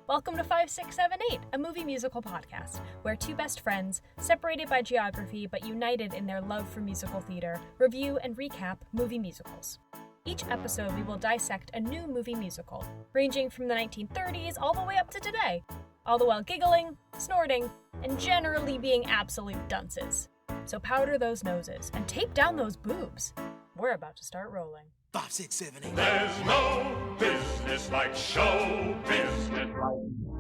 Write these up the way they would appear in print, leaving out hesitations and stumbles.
Welcome to 5678, a movie musical podcast, where two best friends, separated by geography but united in their love for musical theater, review and recap movie musicals. Each episode we will dissect a new movie musical, ranging from the 1930s all the way up to today, all the while giggling, snorting, and generally being absolute dunces. So powder those noses and tape down those boobs. We're about to start rolling. 5, 6, 7, 8. There's no business like show business.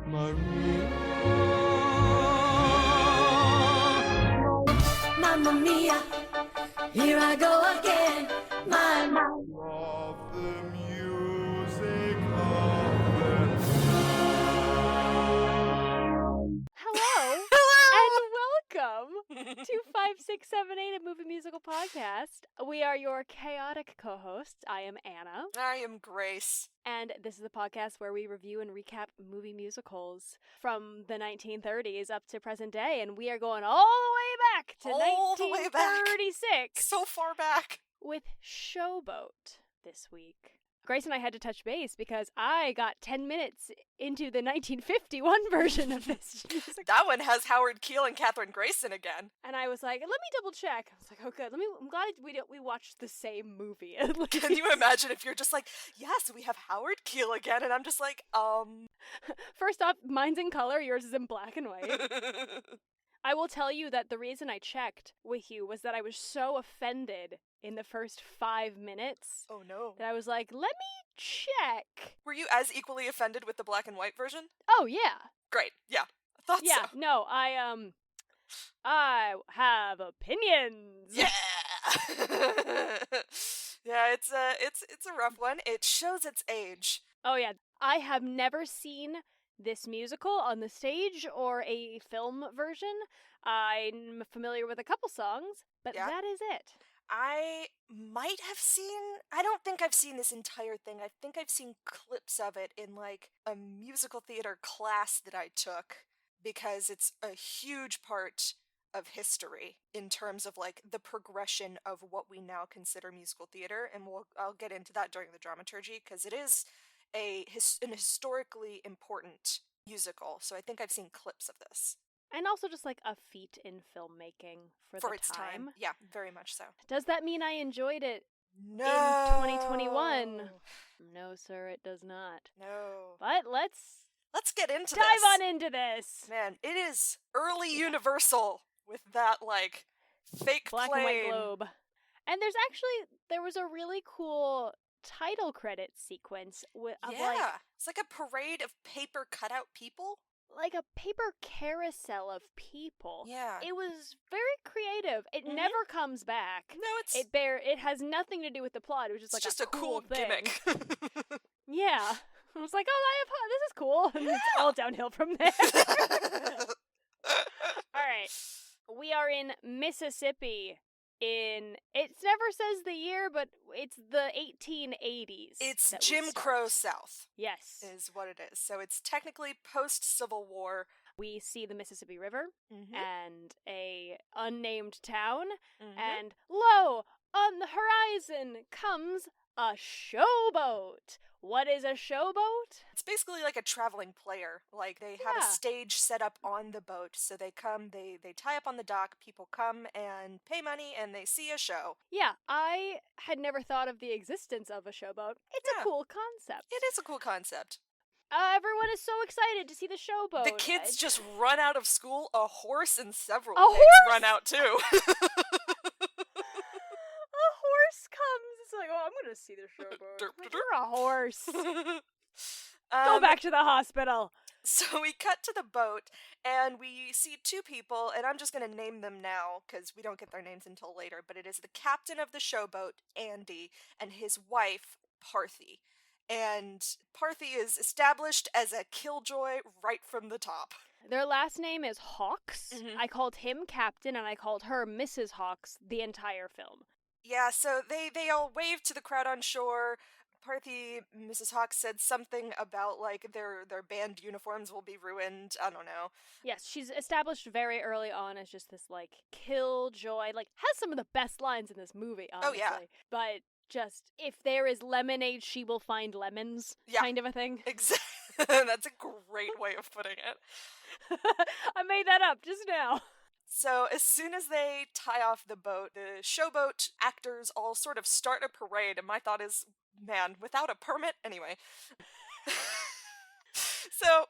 Maria. Mamma mia, here I go again. My mind. Of the music of the Hello! And welcome to 5678, a movie musical podcast. We are your chaotic co-hosts. I am Anna. I am Grace. And this is the podcast where we review and recap movie musicals from the 1930s up to present day. And we are going all the way back to All the way back. 1936 So far back. with Showboat this week. Grace and I had to touch base because I got 10 minutes into the 1951 version of this musical. That one has Howard Keel and Katherine Grayson again. And I was like, let me double check. I was like, oh good, I'm glad we watched the same movie. Can you imagine if you're just like, yes, we have Howard Keel again, and I'm just like, First off, mine's in color, yours is in black and white. I will tell you that the reason I checked with you was that I was so offended in the first 5 minutes Oh no. that I was like, let me check. Were you as equally offended with the black and white version? Oh yeah. Great, yeah. I thought Yeah, so. no, I have opinions. Yeah. Yeah, it's a rough one. It shows its age. Oh yeah, I have never seen this musical on the stage or a film version. I'm familiar with a couple songs, but Yeah. that is it. I might have I don't think I've seen this entire thing. I think I've seen clips of it in like a musical theater class that I took because it's a huge part of history in terms of like the progression of what we now consider musical theater, and I'll get into that during the dramaturgy because it is an historically important musical. So I think I've seen clips of this. And also just like a feat in filmmaking for the its time. Yeah, very much so. Does that mean I enjoyed it No. in 2021? No, sir, it does not. No. But let's get into dive this. on into this. Man, it is early Universal with that like fake Black plane. and white globe. And there was a really cool title credit sequence of Yeah, it's like a parade of paper cutout people. like a paper carousel of people. Yeah. It was very creative. It never comes back. No, it's It has nothing to do with the plot. It was just like just a cool thing. gimmick. Yeah. I was like, oh, this is cool. And it's all downhill from there. All right. We are in Mississippi it never says the year, but it's the 1880s. It's that we Jim start. Crow South Yes. is what it is. So it's technically post-Civil War. We see the Mississippi River Mhm. and a unnamed town, Mhm. and lo, on the horizon comes a showboat. What is a showboat? It's basically like a traveling player. Like they have a Yeah. stage set up on the boat. So they come, they tie up on the dock, people come and pay money and they see a show. Yeah, I had never thought of the existence of a showboat. It's Yeah. a cool concept. It is a cool concept. Everyone is so excited to see the showboat. The kids just run out of school. A horse and several A pigs horse? run out too. A horse comes. It's like, oh, I'm gonna see the showboat. Derp, I'm like, derp. you're a horse. Go back to the hospital. So we cut to the boat, and we see two people, and I'm just going to name them now, because we don't get their names until later, but it is the captain of the showboat, Andy, and his wife, Parthy. And Parthy is established as a killjoy right from the top. Their last name is Hawks. Mhm. I called him Captain, and I called her Mrs. Hawks the entire film. Yeah, so they all wave to the crowd on shore. Parthy, Mrs. Hawks said something about, like, their band uniforms will be ruined. I don't know. Yes, she's established very early on as just this, like, killjoy, like, has some of the best lines in this movie, honestly. Oh, yeah. But just, if there is lemonade, she will find lemons, Yeah. kind of a thing. Exactly. That's a great way of putting it. I made that up just now. So as soon as they tie off the boat, the showboat actors all sort of start a parade, and my thought is, man, without a permit? Anyway. So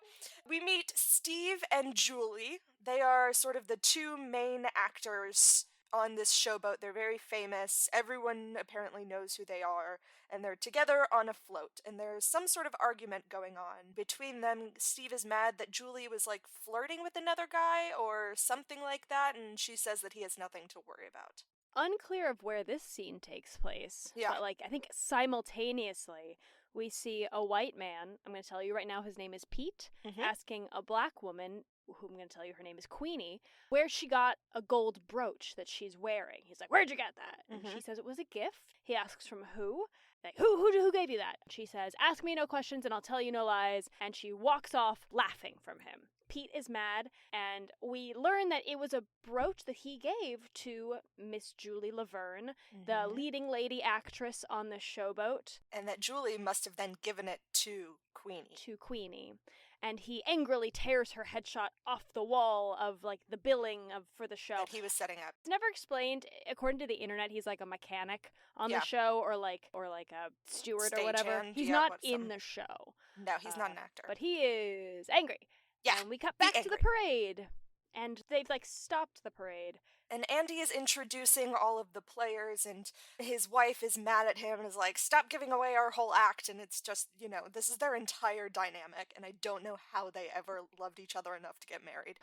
we meet Steve and Julie. They are sort of the two main actors on this showboat. They're very famous. Everyone apparently knows who they are. And they're together on a float. And there's some sort of argument going on between them. Steve is mad that Julie was like flirting with another guy or something like that. And she says that he has nothing to worry about. Unclear of where this scene takes place. Yeah. But I think simultaneously we see a white man, I'm going to tell you right now his name is Pete, asking a black woman, who I'm going to tell you her name is Queenie, where she got a gold brooch that she's wearing. He's like, where'd you get that? And she says it was a gift. He asks from who? Like, who gave you that? She says, ask me no questions and I'll tell you no lies. And she walks off laughing from him. Pete is mad, and we learn that it was a brooch that he gave to Miss Julie Laverne, the leading lady actress on the showboat. And that Julie must have then given it to Queenie. And he angrily tears her headshot off the wall of, the billing for the show. That he was setting up. It's never explained. According to the internet, he's like a mechanic on the show, or like a steward or whatever. He's not in the show. No, he's not an actor. But he is angry. Yeah. And we cut back to the parade. And they've, stopped the parade. And Andy is introducing all of the players, and his wife is mad at him and is like, stop giving away our whole act. And it's just, this is their entire dynamic, and I don't know how they ever loved each other enough to get married.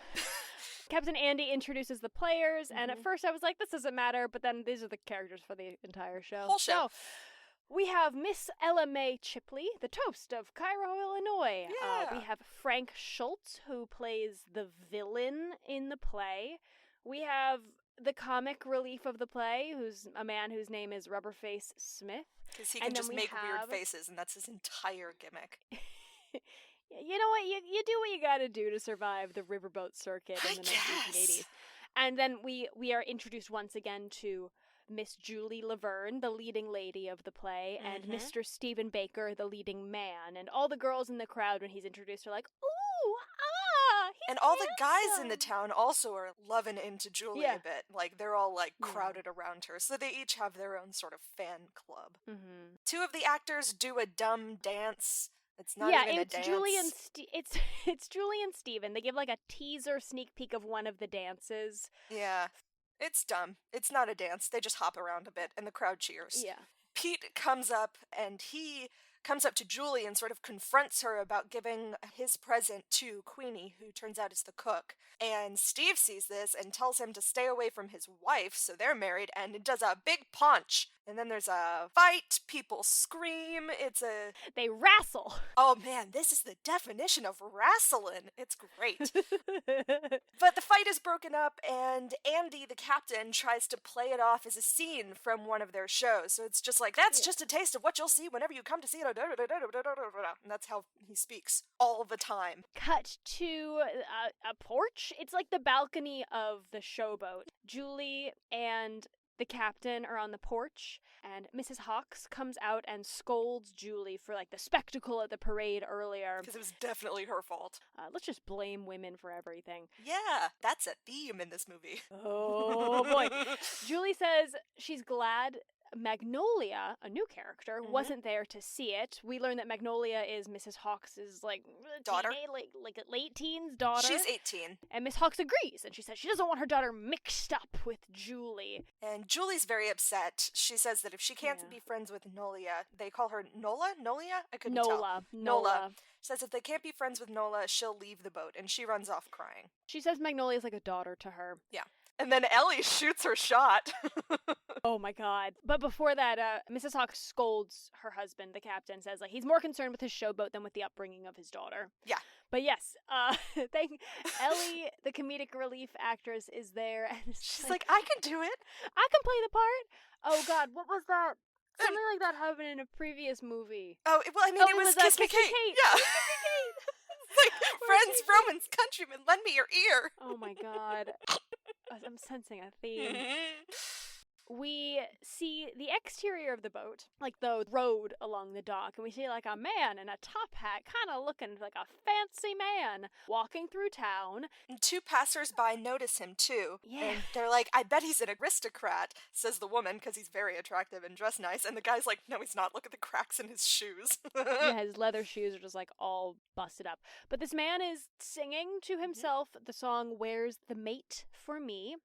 Captain Andy introduces the players, and at first I was like, this doesn't matter, but then these are the characters for the entire show. Whole show. So, we have Miss Ella Mae Chipley, the toast of Cairo, Illinois. Yeah. We have Frank Schultz, who plays the villain in the play. We have the comic relief of the play, who's a man whose name is Rubberface Smith. Because he can just make weird faces, and that's his entire gimmick. You know what? You do what you gotta do to survive the riverboat circuit in the 1980s. And then we are introduced once again to Miss Julie Laverne, the leading lady of the play, and Mr. Stephen Baker, the leading man. And all the girls in the crowd, when he's introduced, are like, ooh, he's And all the handsome. guys in the town also are loving into Julie a bit. They're all, crowded around her. So they each have their own sort of fan club. Two of the actors do a dumb dance. It's not even a dance. It's Julie and Steven. They give, a teaser sneak peek of one of the dances. Yeah. It's dumb. It's not a dance. They just hop around a bit, and the crowd cheers. Yeah. Pete comes up, and he comes up to Julie and sort of confronts her about giving his present to Queenie, who turns out is the cook. And Steve sees this and tells him to stay away from his wife, so they're married, and it does a big punch. And then there's a fight, people scream, They wrestle. Oh man, this is the definition of wrestling. It's great. But the fight is broken up, and Andy, the captain, tries to play it off as a scene from one of their shows. So it's just that's just a taste of what you'll see whenever you come to see it. And that's how he speaks all the time. Cut to a porch. It's like the balcony of the showboat. Julie and the captain are on the porch, and Mrs. Hawks comes out and scolds Julie for, the spectacle at the parade earlier. Because it was definitely her fault. Let's just blame women for everything. Yeah, that's a theme in this movie. Oh, boy. Julie says she's glad Magnolia, a new character, wasn't there to see it. We learn that Magnolia is Mrs. Hawks' daughter, late teens daughter. She's 18, and Miss Hawks agrees, and she says she doesn't want her daughter mixed up with Julie. And Julie's very upset. She says that if she can't be friends with Nolia, they call her Nola. I couldn't tell. Nola. Says if they can't be friends with Nola, she'll leave the boat, and she runs off crying. She says Magnolia's like a daughter to her. Yeah. And then Ellie shoots her shot. Oh my god. But before that, Mrs. Hawks scolds her husband, the captain, says he's more concerned with his showboat than with the upbringing of his daughter. Yeah. But yes, Ellie, the comedic relief actress, is there. And she's like, I can do it. I can play the part. Oh god, what was that? Something like that happened in a previous movie. Oh, well, it was Kiss Me Kate. Yeah. Kiss Me Kate. Friends, Romans, countrymen, lend me your ear. Oh my god. I'm sensing a theme. we see the exterior of the boat, like the road along the dock, and we see like a man in a top hat, kind of looking like a fancy man, walking through town. And 2 passersby notice him too. Yeah. And they're like, I bet he's an aristocrat, says the woman, because he's very attractive and dressed nice. And the guy's like, no, he's not. Look at the cracks in his shoes. Yeah, his leather shoes are just like all busted up. But this man is singing to himself the song Where's the Mate for Me?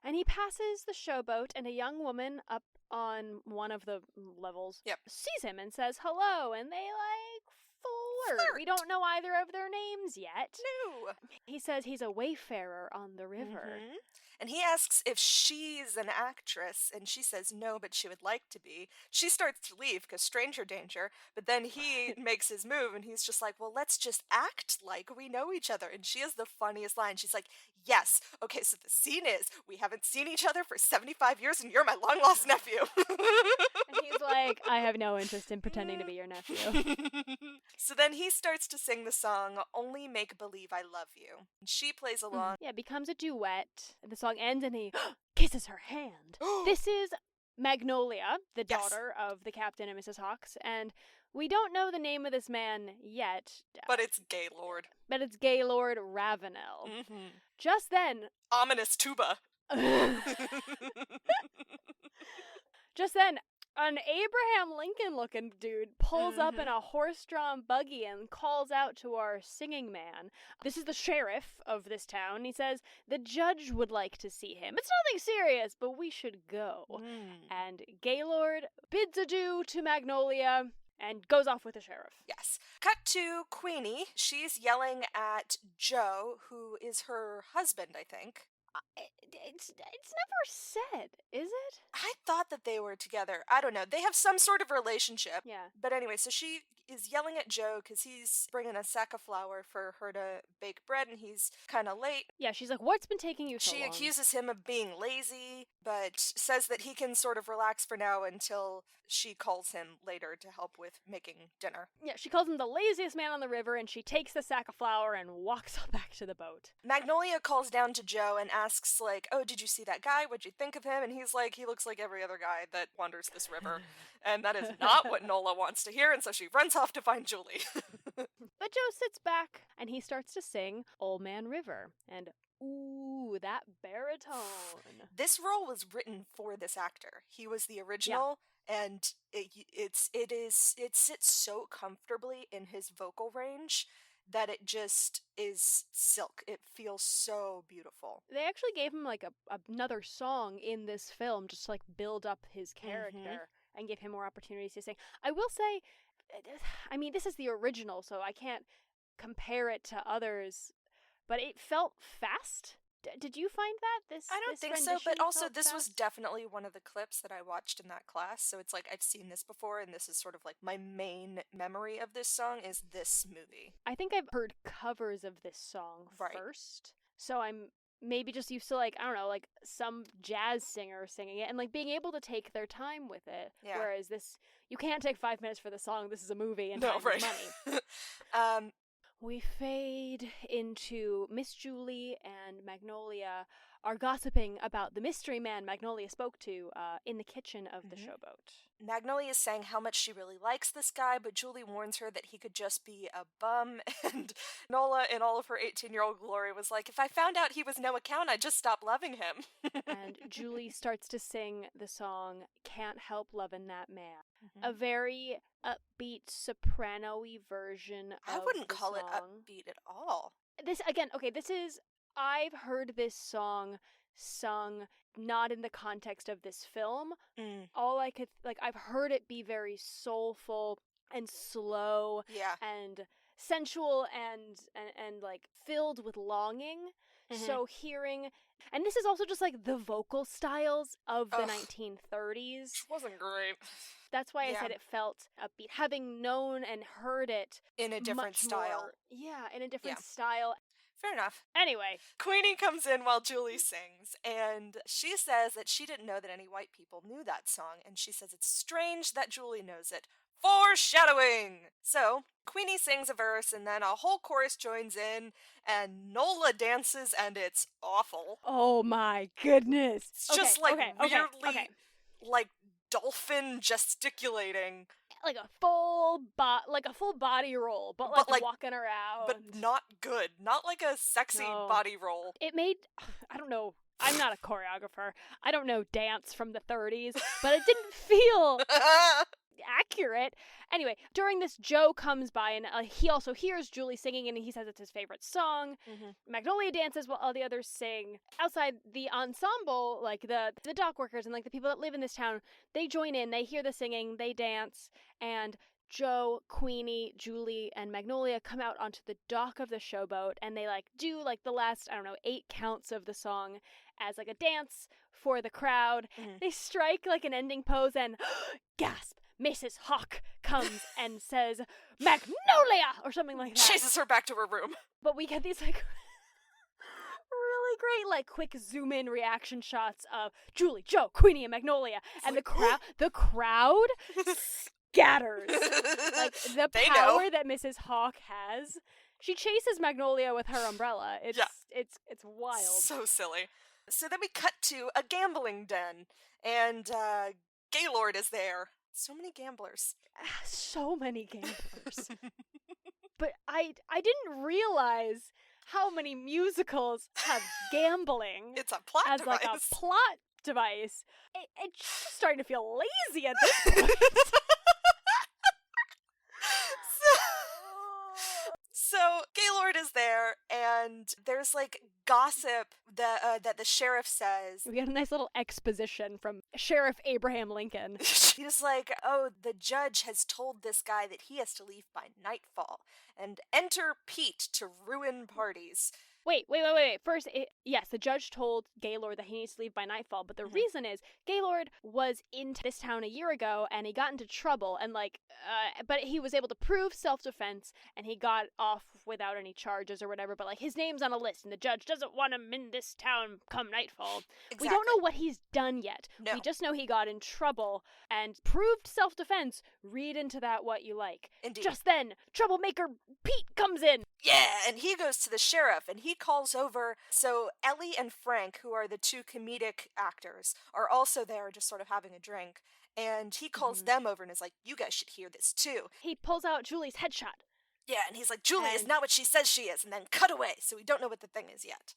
And he passes the showboat, and a young woman up on one of the levels sees him and says hello, and they like flirt. We don't know either of their names yet. No. He says he's a wayfarer on the river. Mm-hmm. And he asks if she's an actress, and she says no, but she would like to be. She starts to leave because stranger danger, but then he makes his move, and he's just like, well, let's just act like we know each other. And she has the funniest line. She's like, yes, okay, so the scene is, we haven't seen each other for 75 years, and you're my long-lost nephew. And he's like, I have no interest in pretending to be your nephew. So then he starts to sing the song, Only Make Believe I Love You. And she plays along. Yeah, it becomes a duet. The song ends and he kisses her hand. This is Magnolia, the daughter of the captain and Mrs. Hawks, and we don't know the name of this man yet. But it's Gaylord. But it's Gaylord Ravenel. Mm-hmm. Just then... Ominous tuba. Just then, an Abraham Lincoln-looking dude pulls up in a horse-drawn buggy and calls out to our singing man. This is the sheriff of this town. He says, the judge would like to see him. It's nothing serious, but we should go. And Gaylord bids adieu to Magnolia and goes off with the sheriff. Yes. Cut to Queenie. She's yelling at Joe, who is her husband, I think. It's never said, is it? I thought that they were together. I don't know. They have some sort of relationship. Yeah. But anyway, so she is yelling at Joe because he's bringing a sack of flour for her to bake bread, and he's kind of late. Yeah, she's like, what's been taking you so long? She accuses him of being lazy, but says that he can sort of relax for now until she calls him later to help with making dinner. Yeah, she calls him the laziest man on the river, and she takes the sack of flour and walks back to the boat. Magnolia calls down to Joe and asks, like, oh, did you see that guy? What'd you think of him? And he's like, he looks like every other guy that wanders this river. And that is not what Nola wants to hear, and so she runs off to find Julie. But Joe sits back, and he starts to sing Old Man River. And ooh, that baritone. This role was written for this actor. He was the original, and it sits so comfortably in his vocal range that it just is silk. It feels so beautiful. They actually gave him like another song in this film just to like build up his character and give him more opportunities to sing. I will say, I mean, this is the original, so I can't compare it to others, but it felt fast. Did you find that? I don't think so, but also this was definitely one of the clips that I watched in that class, so it's like I've seen this before, and this is sort of like my main memory of this song is this movie. I think I've heard covers of this song first, so I'm maybe just used to like, I don't know, like some jazz singer singing it and like being able to take their time with it. Yeah. Whereas this, you can't take 5 minutes for the song. This is a movie and time is money. We fade into Miss Julie and Magnolia are gossiping about the mystery man Magnolia spoke to in the kitchen of the showboat. Magnolia is saying how much she really likes this guy, but Julie warns her that he could just be a bum, and Nola, in all of her 18-year-old glory, was like, if I found out he was no account, I'd just stop loving him. And Julie starts to sing the song Can't Help Lovin' That Man. A very upbeat, soprano-y version of I wouldn't the call song. it upbeat at all. This, again, okay, this is, I've heard this song sung not in the context of this film. All I could, like, I've heard it be very soulful and slow and sensual and like filled with longing. So hearing, and this is also just like the vocal styles of the 1930s. Which wasn't great. That's why I said it felt upbeat. Having known and heard it in a different style. In a different style. Fair enough. Anyway. Queenie comes in while Julie sings, and she says that she didn't know that any white people knew that song, and she says it's strange that Julie knows it. Foreshadowing! So, Queenie sings a verse and then a whole chorus joins in and Nola dances and it's awful. Oh my goodness. It's just weirdly like dolphin gesticulating. Like a full body roll, but like walking around. But not good. Not like a sexy body roll. It made, I don't know, I'm not a choreographer. I don't know dance from the 30s, but it didn't feel accurate. Anyway, during this, Joe comes by and he also hears Julie singing and he says it's his favorite song. Magnolia dances while all the others sing. Outside, the ensemble, like the dock workers and like the people that live in this town, they join in, they hear the singing, they dance, and Joe, Queenie, Julie, and Magnolia come out onto the dock of the showboat and they like do like the last, 8 counts of the song as like a dance for the crowd. They strike like an ending pose and gasp! Mrs. Hawk comes and says, Magnolia! Or something like that. Chases her back to her room. But we get these like really great like quick zoom in reaction shots of Julie, Joe, Queenie, and Magnolia. And the crowd scatters. Like the power that Mrs. Hawk has. She chases Magnolia with her umbrella. It's wild. So silly. So then we cut to a gambling den, and Gaylord is there. So many gamblers. So many gamblers. But I didn't realize how many musicals have gambling. It's a plot as device. Like a plot device. It's just starting to feel lazy at this point. So Gaylord is there, and there's like gossip that the sheriff says. We get a nice little exposition from Sheriff Abraham Lincoln. He's like, oh, the judge has told this guy that he has to leave by nightfall, and enter Pete to ruin parties. Wait. First, yes, the judge told Gaylord that he needs to leave by nightfall, but the reason is Gaylord was in this town a year ago, and he got into trouble, and but he was able to prove self-defense, and he got off without any charges or whatever, but his name's on a list, and the judge doesn't want him in this town come nightfall. Exactly. We don't know what he's done yet. No. We just know he got in trouble and proved self-defense. Read into that what you like. Indeed. Just then, troublemaker Pete comes in. Yeah, and he goes to the sheriff, and he calls over. So Ellie and Frank, who are the two comedic actors, are also there just sort of having a drink. And he calls them over and is like, you guys should hear this too. He pulls out Julie's headshot. Yeah, and he's like, Julie is not what she says she is, and then cut away, so we don't know what the thing is yet.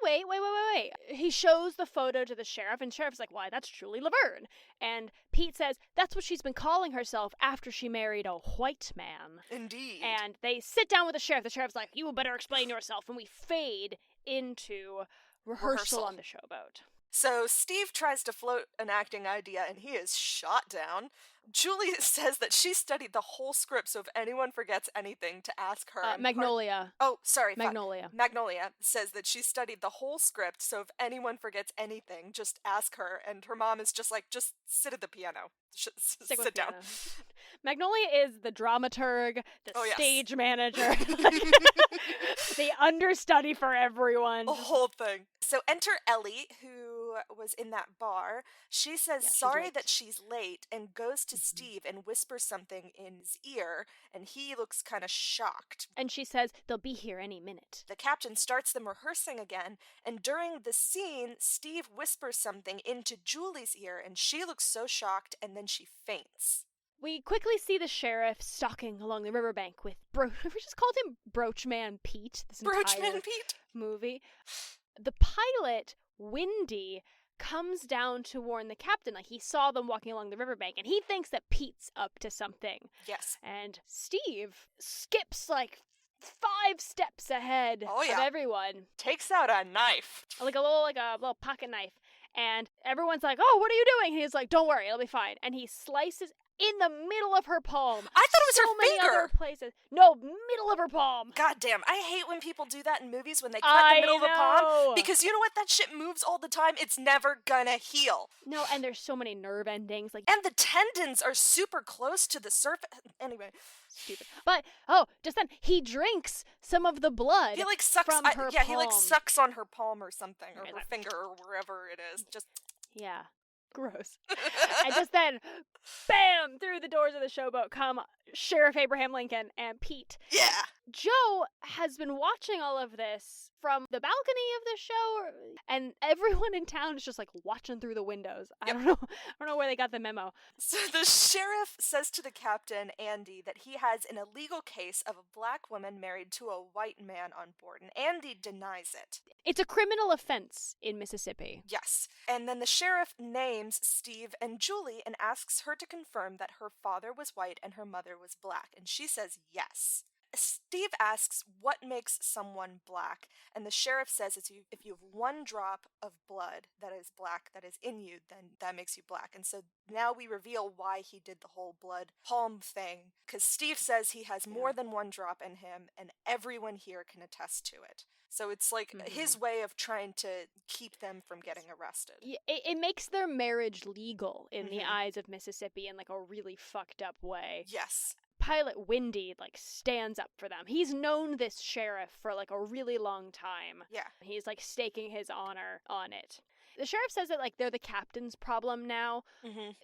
Wait. He shows the photo to the sheriff, and the sheriff's like, why, that's Julie Laverne. And Pete says, that's what she's been calling herself after she married a white man. Indeed. And they sit down with the sheriff. The sheriff's like, you better explain yourself, and we fade into rehearsal on the showboat. So Steve tries to float an acting idea, and he is shot down. Julie says that she studied the whole script, so if anyone forgets anything, to ask her. Magnolia. Magnolia. Magnolia says that she studied the whole script, so if anyone forgets anything, just ask her. And her mom is just like, just sit at the piano. Sit down. Magnolia is the dramaturg, the stage manager, the understudy for everyone. The whole thing. So enter Ellie, who was in that bar. She says sorry that she's late and goes to Steve and whispers something in his ear, and he looks kind of shocked. And she says they'll be here any minute. The captain starts them rehearsing again, and during the scene, Steve whispers something into Julie's ear, and she looks so shocked, and then she faints. We quickly see the sheriff stalking along the riverbank with we just called him Broochman Pete this entire movie. The pilot, Windy, comes down to warn the captain. Like, he saw them walking along the riverbank, and he thinks that Pete's up to something. Yes. And Steve skips, 5 steps ahead of everyone. Takes out a knife. Like a little pocket knife. And everyone's like, oh, what are you doing? And he's like, don't worry, it'll be fine. And he slices in the middle of her palm. I thought it was her finger. Many other places. No, middle of her palm. God damn, I hate when people do that in movies when they cut the middle of a palm. Because you know what? That shit moves all the time. It's never gonna heal. No, and there's so many nerve endings. And the tendons are super close to the surface. Anyway. Stupid. But, just then, he drinks some of the blood sucks from her palm. He sucks on her palm or something, or her finger, or wherever it is. Just... Yeah. Gross. And just then, bam, through the doors of the showboat come Sheriff Abraham Lincoln and Pete. Yeah. Joe has been watching all of this from the balcony of the show, and everyone in town is just like watching through the windows. I don't know where they got the memo. So the sheriff says to the captain, Andy, that he has an illegal case of a black woman married to a white man on board, and Andy denies it. It's a criminal offense in Mississippi. Yes. And then the sheriff names Steve and Julie and asks her to confirm that her father was white and her mother was black, and she says yes. Steve asks what makes someone black, and the sheriff says if you have one drop of blood that is black that is in you, then that makes you black. And so now we reveal why he did the whole blood palm thing, because Steve says he has more than one drop in him, and everyone here can attest to it. So it's like his way of trying to keep them from getting arrested. Yeah, it makes their marriage legal in the eyes of Mississippi in like a really fucked up way. Yes. Pilot Windy like stands up for them. He's known this sheriff for like a really long time. Yeah. He's like staking his honor on it. The sheriff says that like they're the captain's problem now.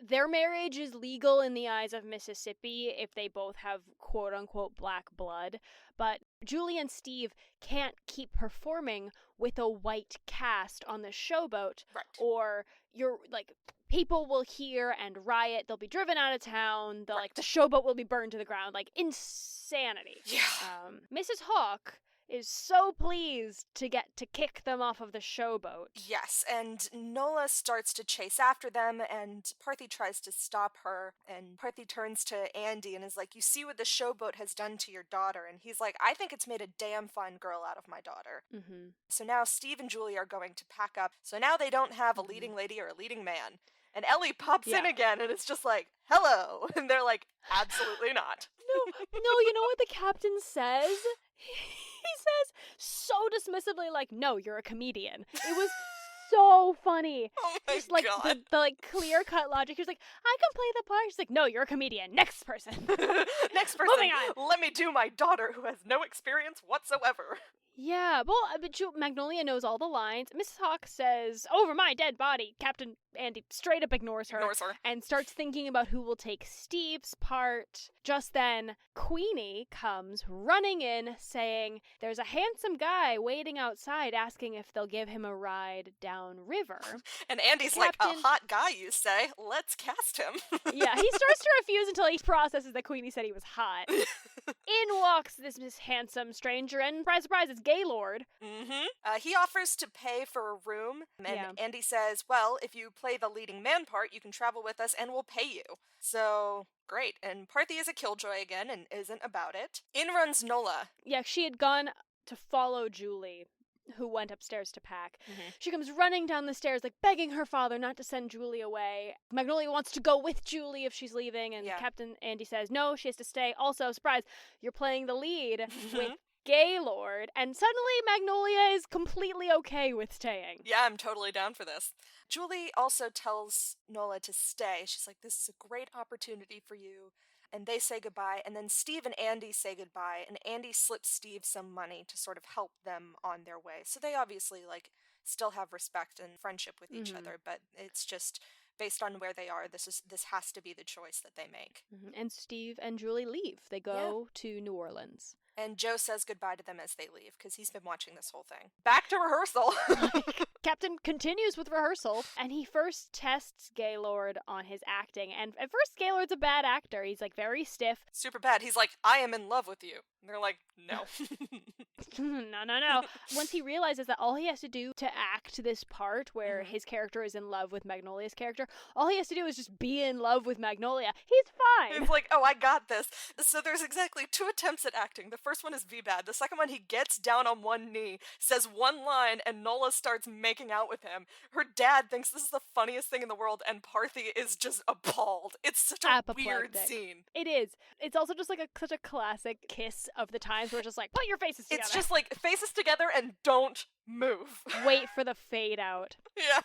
Their marriage is legal in the eyes of Mississippi if they both have quote unquote black blood, but Julie and Steve can't keep performing with a white cast on the showboat, right, or you're like people will hear and riot. They'll be driven out of town. Like the showboat will be burned to the ground. Like insanity. Yeah. Mrs. Hawk is so pleased to get to kick them off of the showboat. Yes, and Nola starts to chase after them, and Parthy tries to stop her, and Parthy turns to Andy and is like, you see what the showboat has done to your daughter? And he's like, I think it's made a damn fine girl out of my daughter. So now Steve and Julie are going to pack up, so now they don't have a leading lady or a leading man. And Ellie pops in again, and it's just like, hello. And they're like, absolutely not. No, you know what the captain says? He says so dismissively, like, no, you're a comedian. It was so funny. Oh my Just, like, God. the like, clear-cut logic. He was like, I can play the part. She's like, no, you're a comedian. Next person. Next person. Moving on. Let me do my daughter who has no experience whatsoever. Yeah, well, but Magnolia knows all the lines. Mrs. Hawk says, over my dead body. Captain Andy straight up ignores her. And starts thinking about who will take Steve's part. Just then, Queenie comes running in saying, there's a handsome guy waiting outside asking if they'll give him a ride downriver. And Andy's like, a hot guy, you say? Let's cast him. Yeah, he starts to refuse until he processes that Queenie said he was hot. In walks this handsome stranger, and surprise, surprise, it's Gaylord. He offers to pay for a room, and Andy says, well, if you play the leading man part, you can travel with us and we'll pay you. So, great. And Parthy is a killjoy again and isn't about it. In runs Nola. Yeah, she had gone to follow Julie, who went upstairs to pack. She comes running down the stairs, like begging her father not to send Julie away. Magnolia wants to go with Julie if she's leaving, and Captain Andy says no, she has to stay. Also, surprise, you're playing the lead with Gaylord, and suddenly Magnolia is completely okay with staying. Yeah, I'm totally down for this. Julie also tells Nola to stay. She's like, this is a great opportunity for you. And they say goodbye, and then Steve and Andy say goodbye, and Andy slips Steve some money to sort of help them on their way. So they obviously, like, still have respect and friendship with each other, but it's just based on where they are, this has to be the choice that they make. And Steve and Julie leave. They go to New Orleans. And Joe says goodbye to them as they leave, because he's been watching this whole thing. Back to rehearsal! Captain continues with rehearsal, and he first tests Gaylord on his acting. And at first, Gaylord's a bad actor. He's, like, very stiff. Super bad. He's like, I am in love with you. And they're like, no. No. Once he realizes that all he has to do to act this part, where his character is in love with Magnolia's character, all he has to do is just be in love with Magnolia. He's fine! It's like, oh, I got this. So there's exactly 2 attempts at acting. The first one is V-bad. The second one, he gets down on one knee, says one line, and Nola starts making out with him. Her dad thinks this is the funniest thing in the world, and Parthy is just appalled. It's such a weird scene. It is. It's also just like such a classic kiss of the times where it's just like, put your faces together. It's just like, faces together and don't move. Wait for the fade out. Yeah.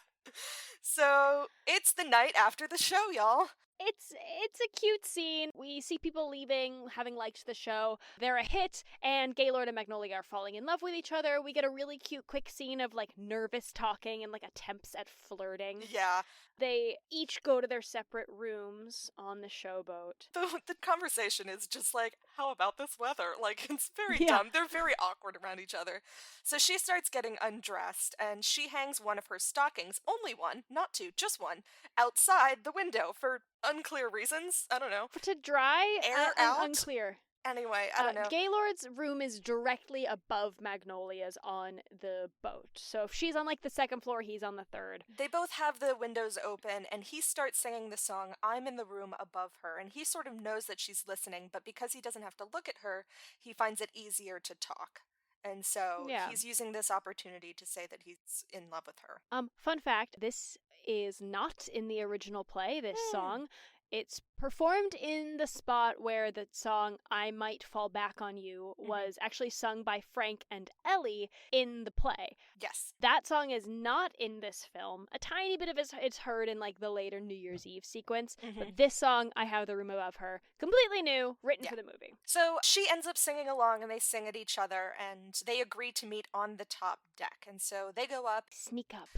So, it's the night after the show, y'all. It's a cute scene. We see people leaving, having liked the show. They're a hit, and Gaylord and Magnolia are falling in love with each other. We get a really cute, quick scene of, like, nervous talking and, like, attempts at flirting. Yeah. They each go to their separate rooms on the showboat. The conversation is just like, how about this weather? Like, it's very Yeah. dumb. They're very awkward around each other. So she starts getting undressed, and she hangs one of her stockings, only one, not two, just one, outside the window for unclear reasons. I don't know. To dry? Air out? Unclear. Anyway, I don't know. Gaylord's room is directly above Magnolia's on the boat. So if she's on, like, the second floor, he's on the third. They both have the windows open, and he starts singing the song, I'm in the room above her, and he sort of knows that she's listening, but because he doesn't have to look at her, he finds it easier to talk. And so he's using this opportunity to say that he's in love with her. Fun fact, this is not in the original play, this song. It's performed in the spot where the song I Might Fall Back on You was actually sung by Frank and Ellie in the play. Yes. That song is not in this film. A tiny bit of it's heard in, like, the later New Year's Eve sequence. But this song, I Have the Room Above Her, completely new, written for the movie. So she ends up singing along, and they sing at each other, and they agree to meet on the top deck. And so they go up. Sneak up.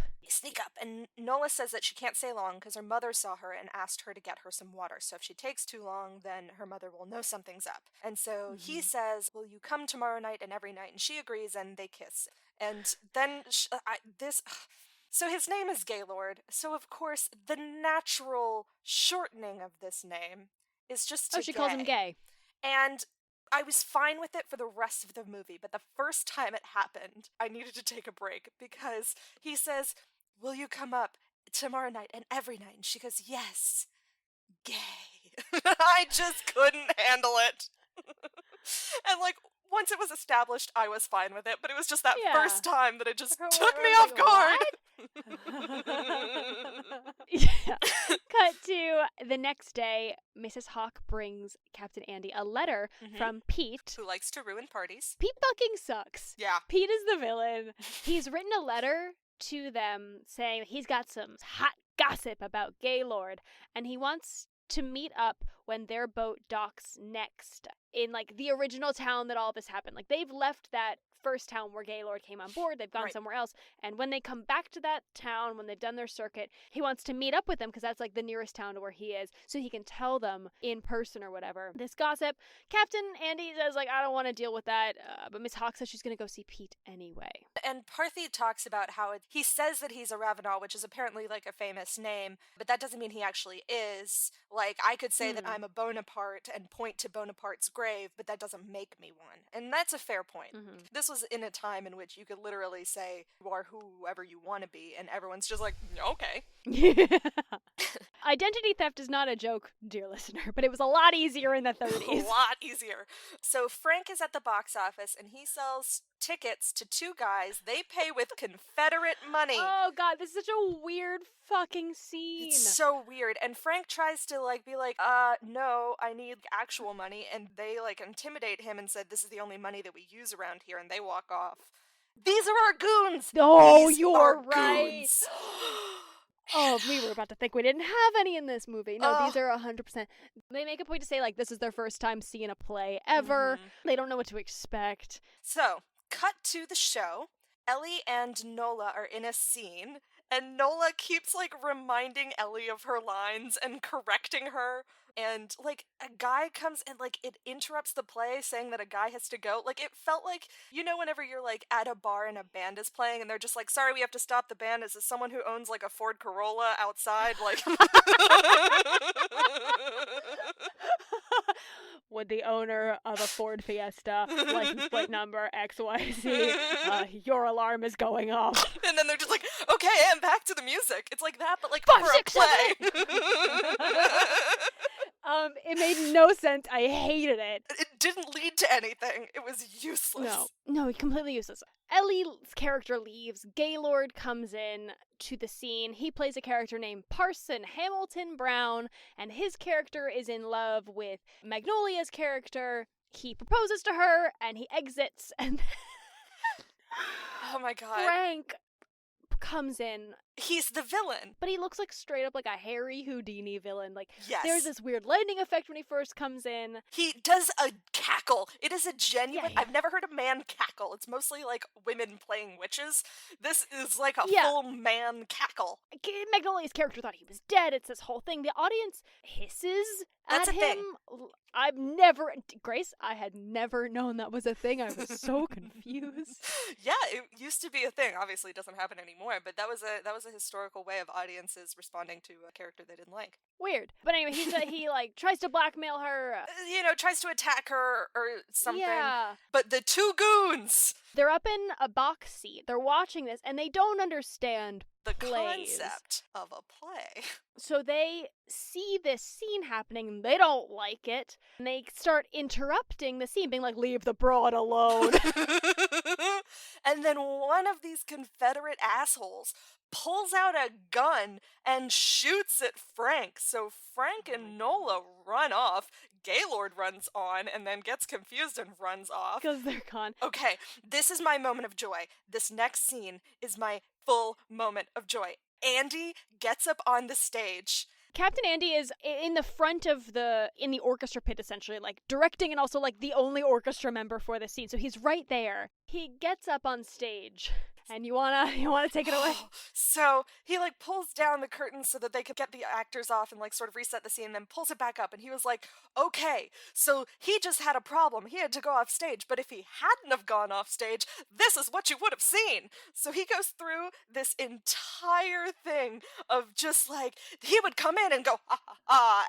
And Nola says that she can't stay long because her mother saw her and asked her to get her some water. So if she takes too long, then her mother will know something's up. And so he says, will you come tomorrow night and every night? And she agrees, and they kiss. And then so his name is Gaylord. So of course the natural shortening of this name is just to she calls him Gay. And I was fine with it for the rest of the movie, but the first time it happened, I needed to take a break because he says, will you come up tomorrow night and every night? And she goes, yes, gay. I just couldn't handle it. And, like, once it was established, I was fine with it, but it was just that first time that it just took me off guard. Yeah. Cut to the next day, Mrs. Hawk brings Captain Andy a letter from Pete. Who likes to ruin parties. Pete fucking sucks. Yeah. Pete is the villain. He's written a letter to them saying he's got some hot gossip about Gaylord, and he wants to meet up when their boat docks next in, like, the original town that all this happened. Like, they've left that first town where Gaylord came on board. They've gone somewhere else. And when they come back to that town, when they've done their circuit, he wants to meet up with them because that's, like, the nearest town to where he is, so he can tell them in person or whatever this gossip. Captain Andy says, like, I don't want to deal with that, but Miss Hawk says she's going to go see Pete anyway. And Parthy talks about how he says that he's a Ravenel, which is apparently, like, a famous name, but that doesn't mean he actually is. Like, I could say that I'm a Bonaparte and point to Bonaparte's grave, but that doesn't make me one. And that's a fair point. This was in a time in which you could literally say you are whoever you want to be, and everyone's just like, okay. Identity theft is not a joke, dear listener, but it was a lot easier in the 30s. A lot easier. So Frank is at the box office, and he sells tickets to two guys. They pay with Confederate money. Oh god, this is such a weird fucking scene. It's so weird. And Frank tries to, like, be like, no, I need actual money. And they, like, intimidate him and said, this is the only money that we use around here. And they walk off. These are our goons! Oh, These you're are right. Goons. Oh, we were about to think we didn't have any in this movie. No, these are 100%. They make a point to say, like, this is their first time seeing a play ever. They don't know what to expect. So, cut to the show. Ellie and Nola are in a scene, and Nola keeps, like, reminding Ellie of her lines and correcting her. And, like, a guy comes and, like, it interrupts the play saying that a guy has to go. Like, it felt like, you know, whenever you're, like, at a bar and a band is playing and they're just like, sorry, we have to stop the band. Is this someone who owns, like, a Ford Corolla outside? Like... Would the owner of a Ford Fiesta, license plate number XYZ, your alarm is going off. And then they're just like, okay, and back to the music. It's like that, but, like, 5, for 6, a play. 7, 8. It made no sense. I hated it. It didn't lead to anything. It was useless. No, completely useless. Ellie's character leaves. Gaylord comes in to the scene. He plays a character named Parson Hamilton Brown, and his character is in love with Magnolia's character. He proposes to her, and he exits, and oh my god. Frank comes in He's the villain. But he looks like straight up like a Harry Houdini villain. Like, Yes. there's this weird lightning effect when he first comes in. He does a cackle. It is a genuine... Yeah. I've never heard a man cackle. It's mostly like women playing witches. This is like a Yeah. full man cackle. Magnolia's character thought he was dead. It's this whole thing. The audience hisses That's at a him. thing. Grace, I had never known that was a thing. I was so confused. Yeah, it used to be a thing. Obviously, it doesn't happen anymore, but that was a historical way of audiences responding to a character they didn't like. Weird. But anyway, he like tries to blackmail her. Tries to attack her or something. Yeah. But the two goons, They're up in a box seat. They're watching this, and they don't understand the plays. concept of a play. So they see this scene happening, and they don't like it, and they start interrupting the scene, being like, leave the broad alone. And then one of these Confederate assholes pulls out a gun and shoots at Frank. So Frank and Nola run off. Gaylord runs on and then gets confused and runs off. Because they're gone. Okay, this is my moment of joy. This next scene is my full moment of joy. Andy gets up on the stage. Captain Andy is in the front of in the orchestra pit, essentially, like, directing and also, like, the only orchestra member for the scene. So he's right there. He gets up on stage. And you wanna take it away? So he like pulls down the curtains so that they could get the actors off and like sort of reset the scene, then pulls it back up, and he was like, okay, so he just had a problem. He had to go off stage, but if he hadn't have gone off stage, this is what you would have seen. So he goes through this entire thing of just like, he would come in and go,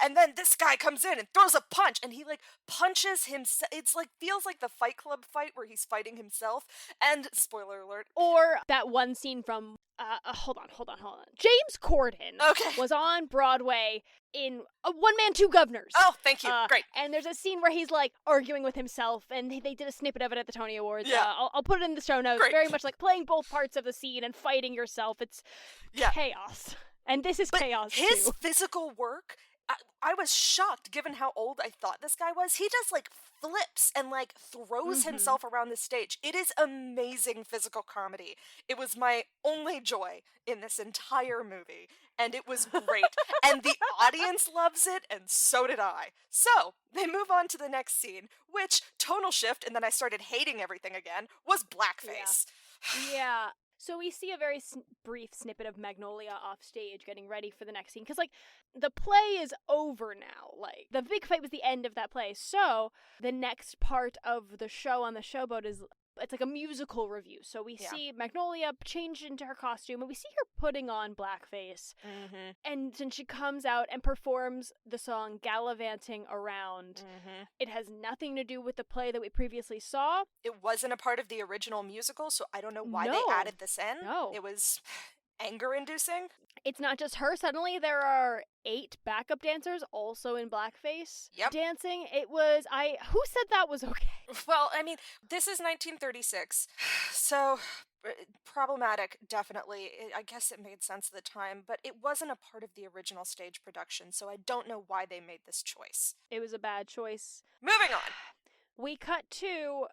and then this guy comes in and throws a punch, and he like punches himself. It's like, feels like the Fight Club fight where he's fighting himself, and spoiler alert. Or that one scene from, hold on. James Corden was on Broadway in One Man, Two Governors. Oh, thank you. Great. And there's a scene where he's, like, arguing with himself, and they did a snippet of it at the Tony Awards. Yeah. I'll put it in the show notes. Great. Very much like playing both parts of the scene and fighting yourself. It's chaos. And this is chaos, his too. physical work, I was shocked given how old I thought this guy was. He just like flips and like throws himself around the stage. It is amazing physical comedy. It was my only joy in this entire movie, and it was great. And the audience loves it, and so did I. So they move on to the next scene, which, tonal shift, and then I started hating everything again, was blackface. Yeah. So we see a very brief snippet of Magnolia off stage getting ready for the next scene. Because, like, the play is over now. Like, the big fight was the end of that play. So the next part of the show on the showboat is... It's like a musical review. So we see Magnolia change into her costume, and we see her putting on blackface. Mm-hmm. And then she comes out and performs the song Gallivanting Around. Mm-hmm. It has nothing to do with the play that we previously saw. It wasn't a part of the original musical, so I don't know why they added this in. No. It was anger-inducing. It's not just her. Suddenly there are 8 backup dancers also in blackface dancing. It was... Who said that was okay? Well, I mean, this is 1936, so problematic, definitely. I guess it made sense at the time, but it wasn't a part of the original stage production, so I don't know why they made this choice. It was a bad choice. Moving on! We cut to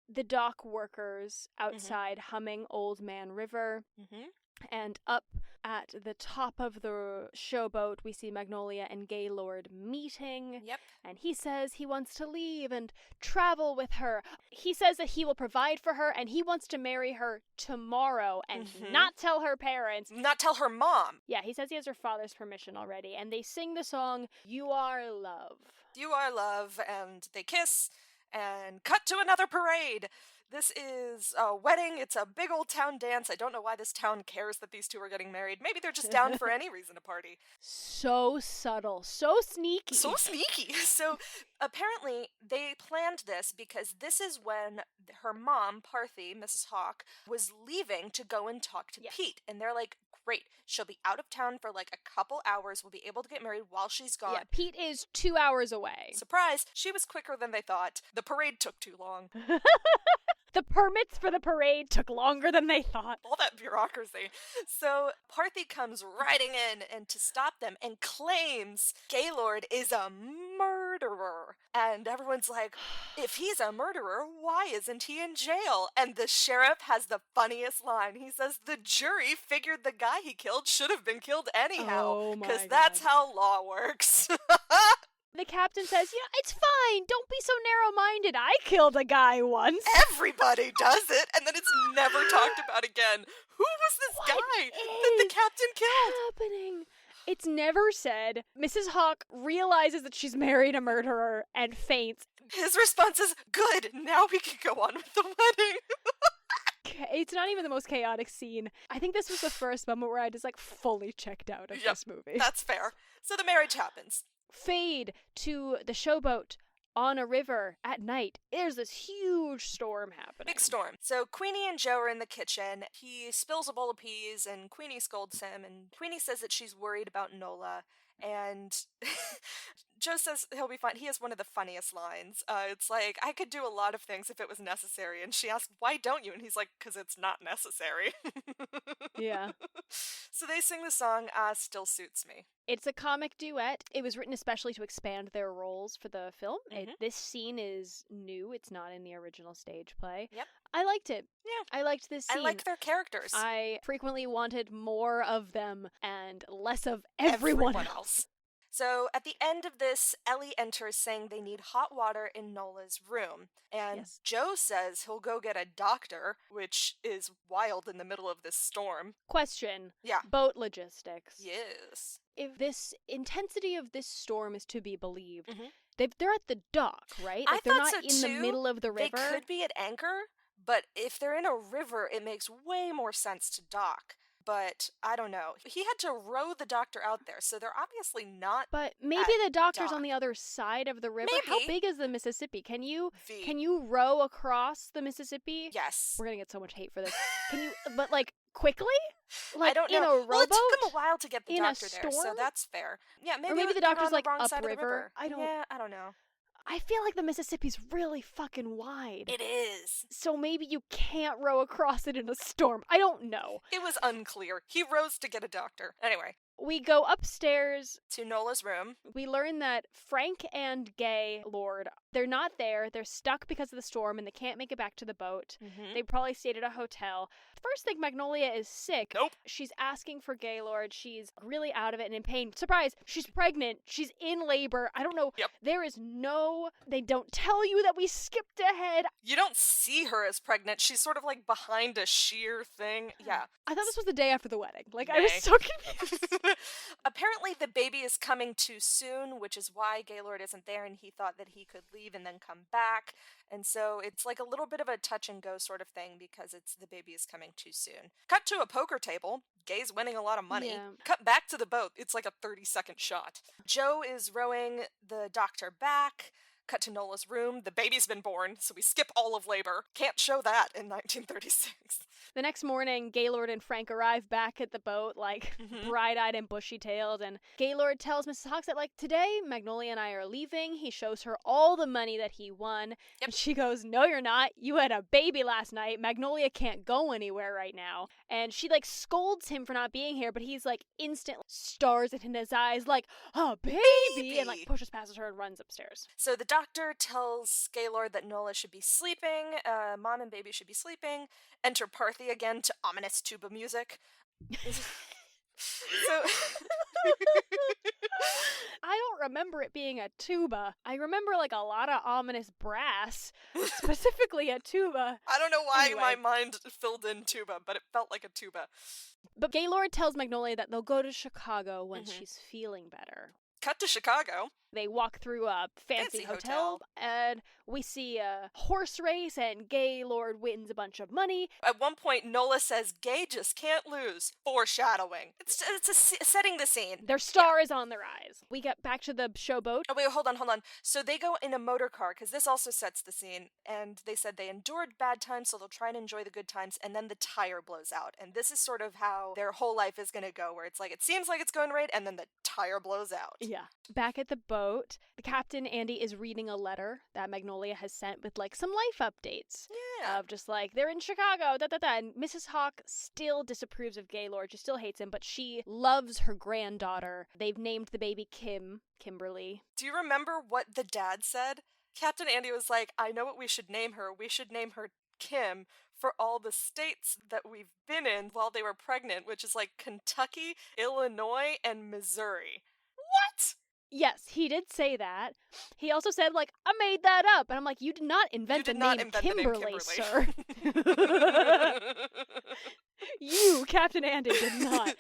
the dock workers outside humming Old Man River. Mm-hmm. And up at the top of the showboat, we see Magnolia and Gaylord meeting. Yep. And he says he wants to leave and travel with her. He says that he will provide for her, and he wants to marry her tomorrow and not tell her parents. Not tell her mom. Yeah, he says he has her father's permission already. And they sing the song, You Are Love. You Are Love, and they kiss, and cut to another parade. This is a wedding. It's a big old town dance. I don't know why this town cares that these two are getting married. Maybe they're just down for any reason to party. So subtle. So sneaky. So sneaky. So apparently they planned this because this is when her mom, Parthy, Mrs. Hawk, was leaving to go and talk to Pete. And they're like, great. She'll be out of town for like a couple hours. We'll be able to get married while she's gone. Yeah, Pete is 2 hours away. Surprise. She was quicker than they thought. The parade took too long. The permits for the parade took longer than they thought. All that bureaucracy. So Parthy comes riding in and to stop them and claims Gaylord is a murderer. murderer. And everyone's like, if he's a murderer, why isn't he in jail? And the sheriff has the funniest line. He says, the jury figured the guy he killed should have been killed anyhow. Oh my Because that's God. how law works. The captain says, it's fine. Don't be so narrow-minded. I killed a guy once. Everybody does it, and then it's never talked about again. Who was this guy that the captain killed? Happening? It's never said. Mrs. Hawk realizes that she's married a murderer and faints. His response is, good, now we can go on with the wedding. It's not even the most chaotic scene. I think this was the first moment where I just fully checked out of this movie. That's fair. So the marriage happens. Fade to the showboat on a river at night. There's this huge storm happening. Big storm. So Queenie and Joe are in the kitchen. He spills a bowl of peas and Queenie scolds him, and Queenie says that she's worried about Nola. And Joe says he'll be fine. He has one of the funniest lines. It's like, I could do a lot of things if it was necessary. And she asks, why don't you? And he's like, because it's not necessary. Yeah. So they sing the song, Still Suits Me. It's a comic duet. It was written especially to expand their roles for the film. This scene is new. It's not in the original stage play. Yep. I liked it. Yeah. I liked this scene. I like their characters. I frequently wanted more of them and less of everyone else. So at the end of this, Ellie enters saying they need hot water in Nola's room. And Joe says he'll go get a doctor, which is wild in the middle of this storm. Question. Yeah. Boat logistics. Yes. If this intensity of this storm is to be believed, they're at the dock, right? I they're thought not so in too. the middle of the river. They could be at anchor, but if they're in a river, it makes way more sense to dock. But I don't know. He had to row the doctor out there, so they're obviously not. But maybe the doctor's on the other side of the river. Maybe. How big is the Mississippi? Can you row across the Mississippi? Yes. We're gonna get so much hate for this. Can you? But quickly? I don't know. In a rowboat? Well, it took them a while to get the in doctor a there, so storm? that's fair. Yeah, maybe. Or maybe the they're doctor's on the wrong side of the upriver. river. I don't. Yeah, I don't know. I feel like the Mississippi's really fucking wide. It is. So maybe you can't row across it in a storm. I don't know. It was unclear. He rows to get a doctor. Anyway. We go upstairs to Nola's room. We learn that Frank and Gaylord, they're not there. They're stuck because of the storm and they can't make it back to the boat. They probably stayed at a hotel. First think Magnolia is sick. Nope. She's asking for Gaylord. She's really out of it and in pain. Surprise! She's pregnant. She's in labor. I don't know. Yep. They don't tell you that we skipped ahead. You don't see her as pregnant. She's sort of behind a sheer thing. Yeah. I thought this was the day after the wedding. I was so confused. Apparently the baby is coming too soon, which is why Gaylord isn't there, and he thought that he could leave and then come back. And so it's a little bit of a touch and go sort of thing because the baby is coming too soon. Cut to a poker table. Gay's winning a lot of money. Yeah. Cut back to the boat. It's a 30-second shot. Joe is rowing the doctor back. Cut to Nola's room. The baby's been born, so we skip all of labor. Can't show that in 1936. The next morning, Gaylord and Frank arrive back at the boat, bright-eyed and bushy-tailed, and Gaylord tells Mrs. Hawks that, today, Magnolia and I are leaving. He shows her all the money that he won, and she goes, no, you're not. You had a baby last night. Magnolia can't go anywhere right now. And she, scolds him for not being here, but he's, instantly stars it in his eyes, a baby, and, pushes past her and runs upstairs. So the doctor tells Gaylord that Nola should be sleeping, mom and baby should be sleeping. Enter Parthy again to ominous tuba music. So I don't remember it being a tuba. I remember a lot of ominous brass, specifically a tuba. I don't know why Anyway. my mind filled in tuba, but it felt like a tuba. But Gaylord tells Magnolia that they'll go to Chicago once she's feeling better. Cut to Chicago. They walk through a fancy hotel, and we see a horse race, and Gaylord wins a bunch of money. At one point, Nola says, Gay just can't lose. Foreshadowing. It's setting the scene. Their star is on their eyes. We get back to the showboat. Oh, wait, hold on. So they go in a motor car, because this also sets the scene, and they said they endured bad times, so they'll try and enjoy the good times, and then the tire blows out. And this is sort of how their whole life is going to go, where it's it seems like it's going right, and then the tire blows out. Yeah. Back at the boat, rowboat, the Captain Andy is reading a letter that Magnolia has sent with, like, some life updates. Yeah. Of just, like, they're in Chicago, and Mrs. Hawk still disapproves of Gaylord. She still hates him, but she loves her granddaughter. They've named the baby Kimberly. Do you remember what the dad said? Captain Andy was like, I know what we should name her. We should name her Kim for all the states that we've been in while they were pregnant, which is like Kentucky, Illinois, and Missouri. What? Yes, he did say that. He also said, like, I made that up. And I'm like, you did not invent the name Kimberly, sir. You, Captain Andy, did not.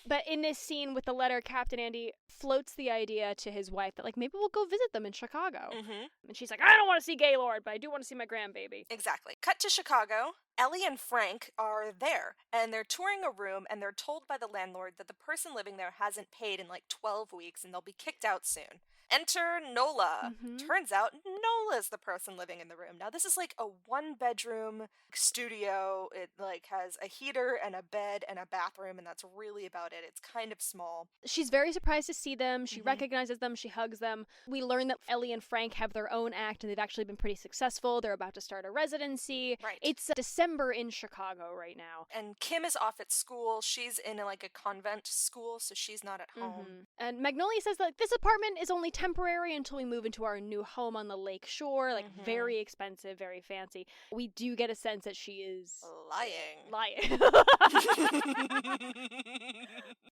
But in this scene with the letter, Captain Andy floats the idea to his wife that, like, maybe we'll go visit them in Chicago. Mm-hmm. And she's like, I don't want to see Gaylord, but I do want to see my grandbaby. Exactly. Cut to Chicago. Ellie and Frank are there, and they're touring a room, and they're told by the landlord that the person living there hasn't paid in like 12 weeks, and they'll be kicked out soon. Enter Nola. Mm-hmm. Turns out Nola's the person living in the room. Now, this is like a one-bedroom studio. It like has a heater and a bed and a bathroom, and that's really about it. It's kind of small. She's very surprised to see them. She Mhm. recognizes them. She hugs them. We learn that Ellie and Frank have their own act, and they've actually been pretty successful. They're about to start a residency. Right. It's December in Chicago right now. And Kim is off at school. She's in like a convent school, so she's not at home. Mhm. And Magnolia says that this apartment is only temporary until we move into our new home on the lake shore. Like, Mhm. very expensive, very fancy. We do get a sense that she is Lying.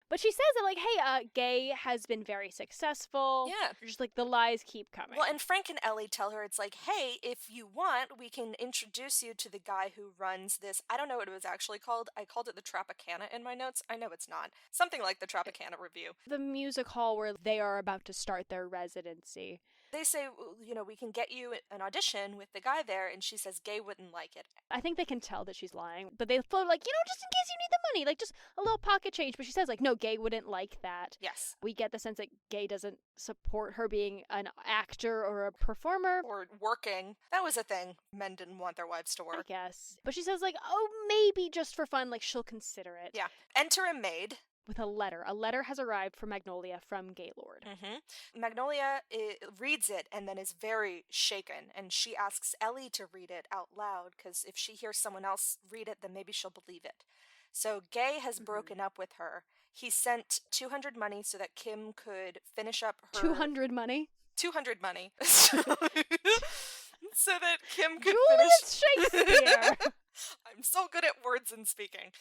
But she says that, like, hey, Gay has been very successful. Yeah. Just, like, the lies keep coming. Well, and Frank and Ellie tell her, it's like, hey, if you want, we can introduce you to the guy who runs this. I don't know what it was actually called. I called it the Tropicana in my notes. I know it's not. Something like the Tropicana Review. The music hall where they are about to start their residency. They say, you know, we can get you an audition with the guy there, and she says Gay wouldn't like it. I think they can tell that she's lying, but they float like, just in case you need the money, like, just a little pocket change. But she says, like, no, Gay wouldn't like that. Yes. We get the sense that Gay doesn't support her being an actor or a performer. Or working. That was a thing. Men didn't want their wives to I work. guess. But she says, like, oh, maybe just for fun, like, she'll consider it. Yeah. Enter a maid. With a letter. A letter has arrived for Magnolia from Gaylord. Mm-hmm. Magnolia reads it and then is very shaken, and she asks Ellie to read it out loud, because if she hears someone else read it, then maybe she'll believe it. So Gay has broken up with her. He sent 200 money so that Kim could finish up her... 200 money? 200 money. So that Kim could Julius finish... Shakespeare! I'm so good at words and speaking.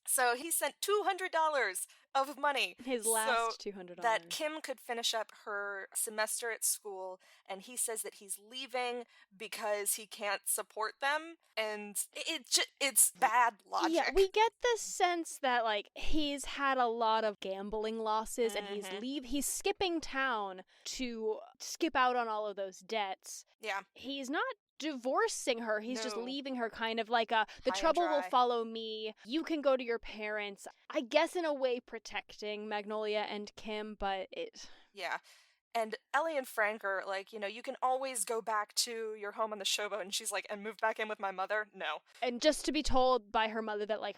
So he sent $200 of money. His last $200. That Kim could finish up her semester at school, and he says that he's leaving because he can't support them, and it's bad logic. Yeah, we get the sense that, like, he's had a lot of gambling losses, and he's skipping town to skip out on all of those debts. Yeah. He's not divorcing her. He's just No. leaving her kind of like the High and trouble will dry. follow me. You can go to your parents. I guess in a way protecting Magnolia and Kim, but it... Yeah. And Ellie and Frank are like, you can always go back to your home on the showboat. And she's like, and move back in with my mother? No. And just to be told by her mother that, like,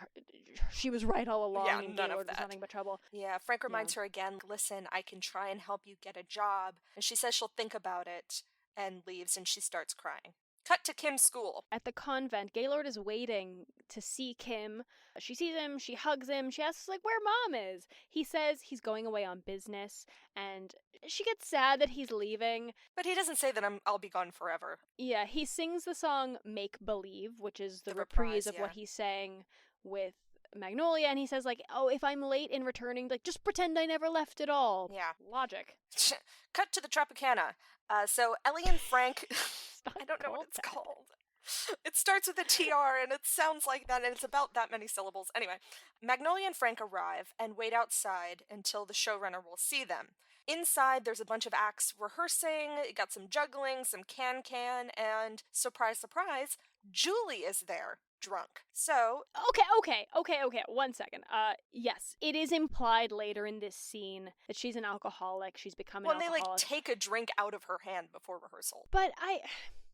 she was right all along Yeah, and none of Gaylord was that. nothing but trouble. Yeah, Frank reminds her again, listen, I can try and help you get a job. And she says she'll think about it and leaves, and she starts crying. Cut to Kim's school. At the convent, Gaylord is waiting to see Kim. She sees him, she hugs him, she asks, like, where Mom is. He says he's going away on business, and she gets sad that he's leaving. But he doesn't say that I'll be gone forever. Yeah, he sings the song Make Believe, which is the reprise, reprise of yeah. what he sang with Magnolia, and he says, like, oh, if I'm late in returning, like, just pretend I never left at all. Yeah. Logic. Cut to the Tropicana. So Ellie and Frank... I don't know what it's that. called. It starts with a TR, and it sounds like that, and it's about that many syllables. Anyway, Magnolia and Frank arrive and wait outside until the showrunner will see them. Inside, there's a bunch of acts rehearsing, it got some juggling, some can-can, and surprise, surprise, Julie is there, drunk. So... Okay, 1 second. Yes, it is implied later in this scene that she's an alcoholic, she's become an When they, alcoholic. take a drink out of her hand before rehearsal. But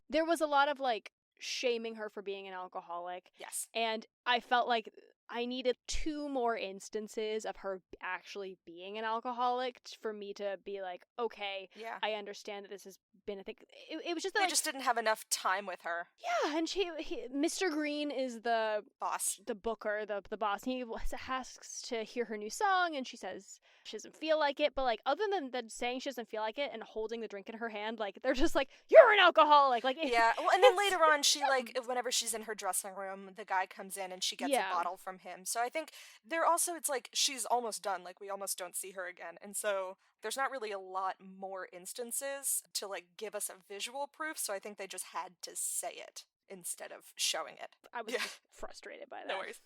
there was a lot of, like, shaming her for being an alcoholic. Yes. And I felt like I needed 2 more instances of her actually being an alcoholic for me to be like, okay, Yeah. I understand that this has been a thing. It was just that, They like, just didn't have enough time with her. yeah, and Mr. Green is the Boss. the booker, the boss. He asks to hear her new song, and she says she doesn't feel like it. But like, other than saying she doesn't feel like it and holding the drink in her hand, like they're just like, you're an alcoholic. Like, Yeah, well, and then later on, she like whenever she's in her dressing room, the guy comes in and she gets Yeah. a bottle from him. So I think there also it's like she's almost done. Like we almost don't see her again, and so there's not really a lot more instances to like give us a visual proof. So I think they just had to say it instead of showing it. I was Yeah. just frustrated by that. No worries.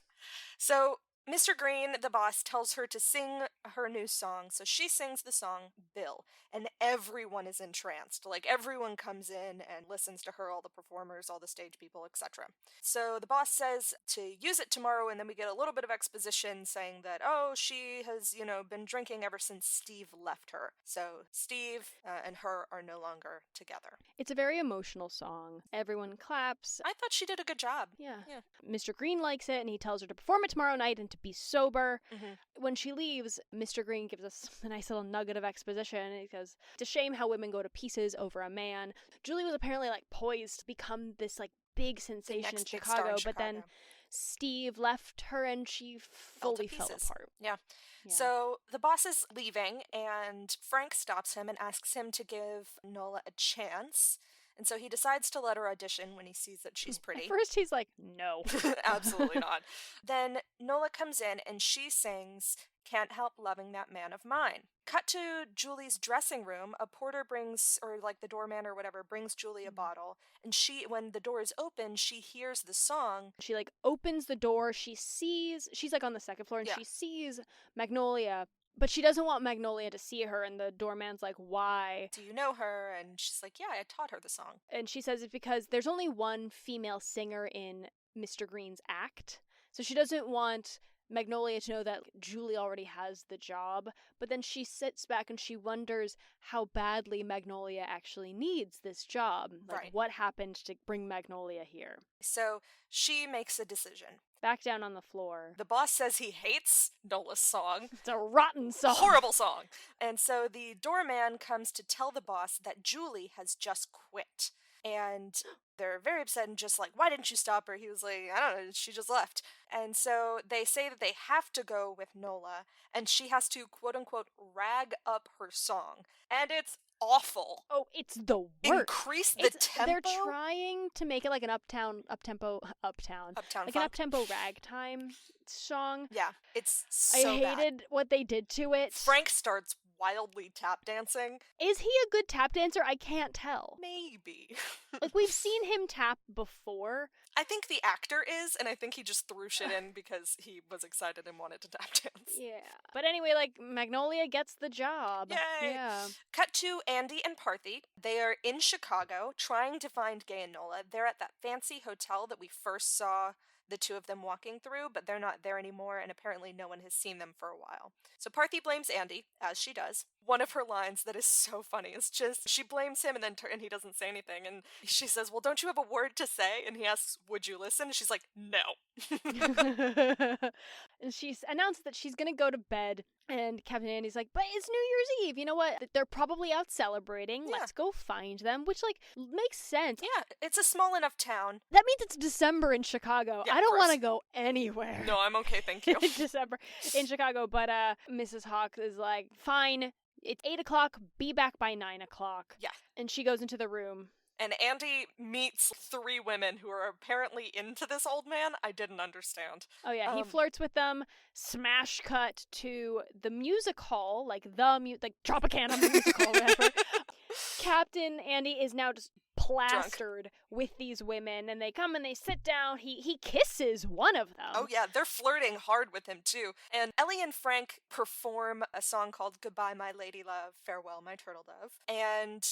So Mr. Green, the boss, tells her to sing her new song, so she sings the song Bill, and everyone is entranced. Like, everyone comes in and listens to her, all the performers, all the stage people, etc. So the boss says to use it tomorrow, and then we get a little bit of exposition saying that, oh, she has, been drinking ever since Steve left her. So Steve and her are no longer together. It's a very emotional song. Everyone claps. I thought she did a good job. Yeah. Yeah. Mr. Green likes it, and he tells her to perform it tomorrow night and to be sober. Mhm. When she leaves, Mr. Green gives us a nice little nugget of exposition. He goes, it's a shame how women go to pieces over a man. Julie was apparently like poised to become this like big sensation in next big star Chicago, in but then Chicago. Steve left her and she fully fell pieces. apart. Yeah. Yeah. So the boss is leaving, and Frank stops him and asks him to give Nola a chance. And so he decides to let her audition when he sees that she's pretty. At first he's like, no. Absolutely not. Then Nola comes in and she sings Can't Help Loving That Man of Mine. Cut to Julie's dressing room. A porter brings, or like the doorman or whatever, brings Julie a bottle. And when the door is open, she hears the song. She like opens the door, she's like on the second floor, and Yeah. she sees Magnolia, but she doesn't want Magnolia to see her, and the doorman's like, why? Do you know her? And she's like, yeah, I taught her the song. And she says it's because there's only one female singer in Mr. Green's act, so she doesn't want Magnolia to know that Julie already has the job. But then she sits back and she wonders how badly Magnolia actually needs this job. Like, Right. what happened to bring Magnolia here? So she makes a decision. Back down on the floor. The boss says he hates Nola's song. It's a rotten song. Horrible song. And so the doorman comes to tell the boss that Julie has just quit. And they're very upset and just like, why didn't you stop her? He was like, I don't know, she just left. And so they say that they have to go with Nola, and she has to, quote unquote, rag up her song. And it's awful. Oh, it's the worst. Increase the tempo. They're trying to make it like an up-tempo Uptown like funk. an up-tempo ragtime song. Yeah, it's so I bad. hated what they did to it. Frank starts wildly tap dancing. Is he a good tap dancer? I can't tell. Maybe. Like, we've seen him tap before. I think the actor is, and I think he just threw shit in because he was excited and wanted to tap dance. Yeah. But anyway, like, Magnolia gets the job. Yay! Yeah. Cut to Andy and Parthy. They are in Chicago trying to find Gay and Nola. They're at that fancy hotel that we first saw the two of them walking through, but they're not there anymore, and apparently no one has seen them for a while. So Parthy blames Andy, as she does. One of her lines that is so funny is just, she blames him and then and he doesn't say anything, and she says, well, don't you have a word to say? And he asks, would you listen? And she's like, no. And she's announced that she's gonna go to bed, and Captain Andy's like, but it's New Year's Eve, you know what? They're probably out celebrating. Yeah. Let's go find them, which, like, makes sense. Yeah, it's a small enough town. That means it's December in Chicago. Yeah, I of don't course. want to go anywhere. No, I'm okay, thank you. in December in Chicago, but Mrs. Hawks is like, fine, it's 8 o'clock, be back by 9 o'clock. Yeah. And she goes into the room. And Andy meets 3 women who are apparently into this old man. I didn't understand. Oh yeah, he flirts with them. Smash cut to the music hall, like Tropicana music hall, whatever. Captain Andy is now just plastered with these women, and they come and they sit down. He kisses one of them. Oh yeah, they're flirting hard with him too. And Ellie and Frank perform a song called Goodbye My Lady Love, Farewell My Turtle Dove. And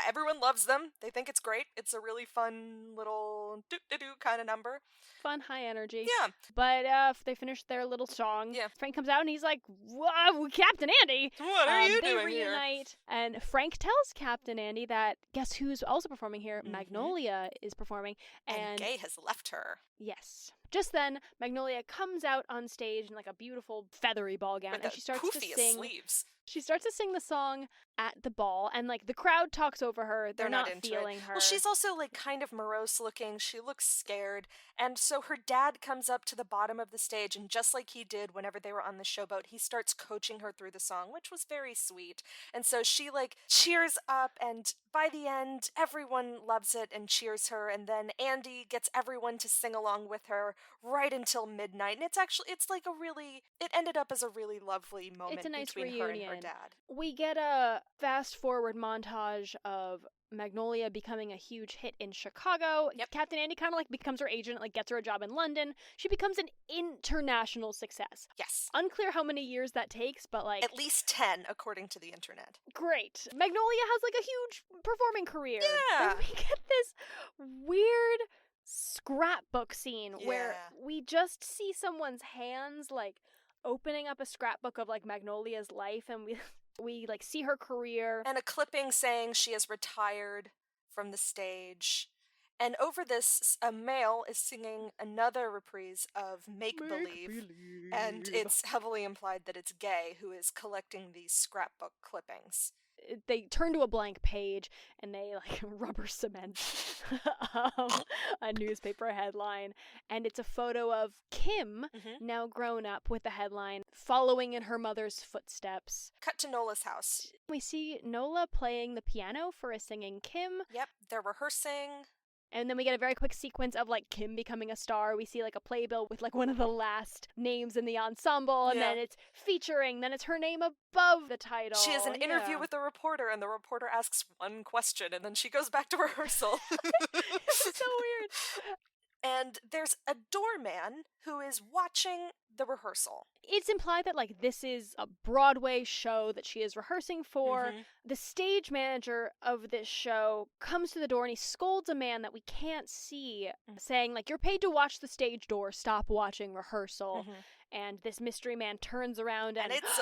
everyone loves them. They think it's great. It's a really fun little doo-doo-doo kind of number. Fun, high energy. Yeah. But they finish their little song. Yeah. Frank comes out and he's like, "Whoa, Captain Andy! What are you they doing here? reunite, and Frank tells Captain Andy that, guess who's also performing performing here. Magnolia is performing. And Gay has left her. Yes. Just then, Magnolia comes out on stage in like a beautiful feathery ball gown, and she starts to sing. Sleeves. She starts to sing the song at the ball, and like the crowd talks over her. They're not feeling her. Well, she's also like kind of morose looking. She looks scared, and so her dad comes up to the bottom of the stage, and just like he did whenever they were on the showboat, he starts coaching her through the song, which was very sweet. And so she like cheers up, and by the end, everyone loves it and cheers her. And then Andy gets everyone to sing along with her right until midnight. And it ended up as a really lovely moment it's a nice between reunion. her and her dad. We get a fast forward montage of Magnolia becoming a huge hit in Chicago. Yep. Captain Andy kind of like becomes her agent, like gets her a job in London. She becomes an international success. Yes. Unclear how many years that takes, but like at least 10 according to the internet. Great. Magnolia has like a huge performing career. Yeah. And we get this weird scrapbook scene where we just see someone's hands like opening up a scrapbook of like Magnolia's life, and we like see her career. And a clipping saying she has retired from the stage. And over this, a male is singing another reprise of Make Believe. And it's heavily implied that it's Gay who is collecting these scrapbook clippings. They turn to a blank page and they like rubber cement a newspaper headline, and it's a photo of Kim, now grown up, with the headline "Following in her mother's footsteps." Cut to Nola's house. We see Nola playing the piano for a singing Kim. Yep, they're rehearsing. And then we get a very quick sequence of like Kim becoming a star. We see like a playbill with like one of the last names in the ensemble, and then it's then it's her name above the title. She has an interview with the reporter, and the reporter asks one question, and then she goes back to rehearsal. It's so weird. And there's a doorman who is watching the rehearsal. It's implied that like this is a Broadway show that she is rehearsing for. The stage manager of this show comes to the door and he scolds a man that we can't see, saying like, "You're paid to watch the stage door, stop watching rehearsal." And this mystery man turns around and it's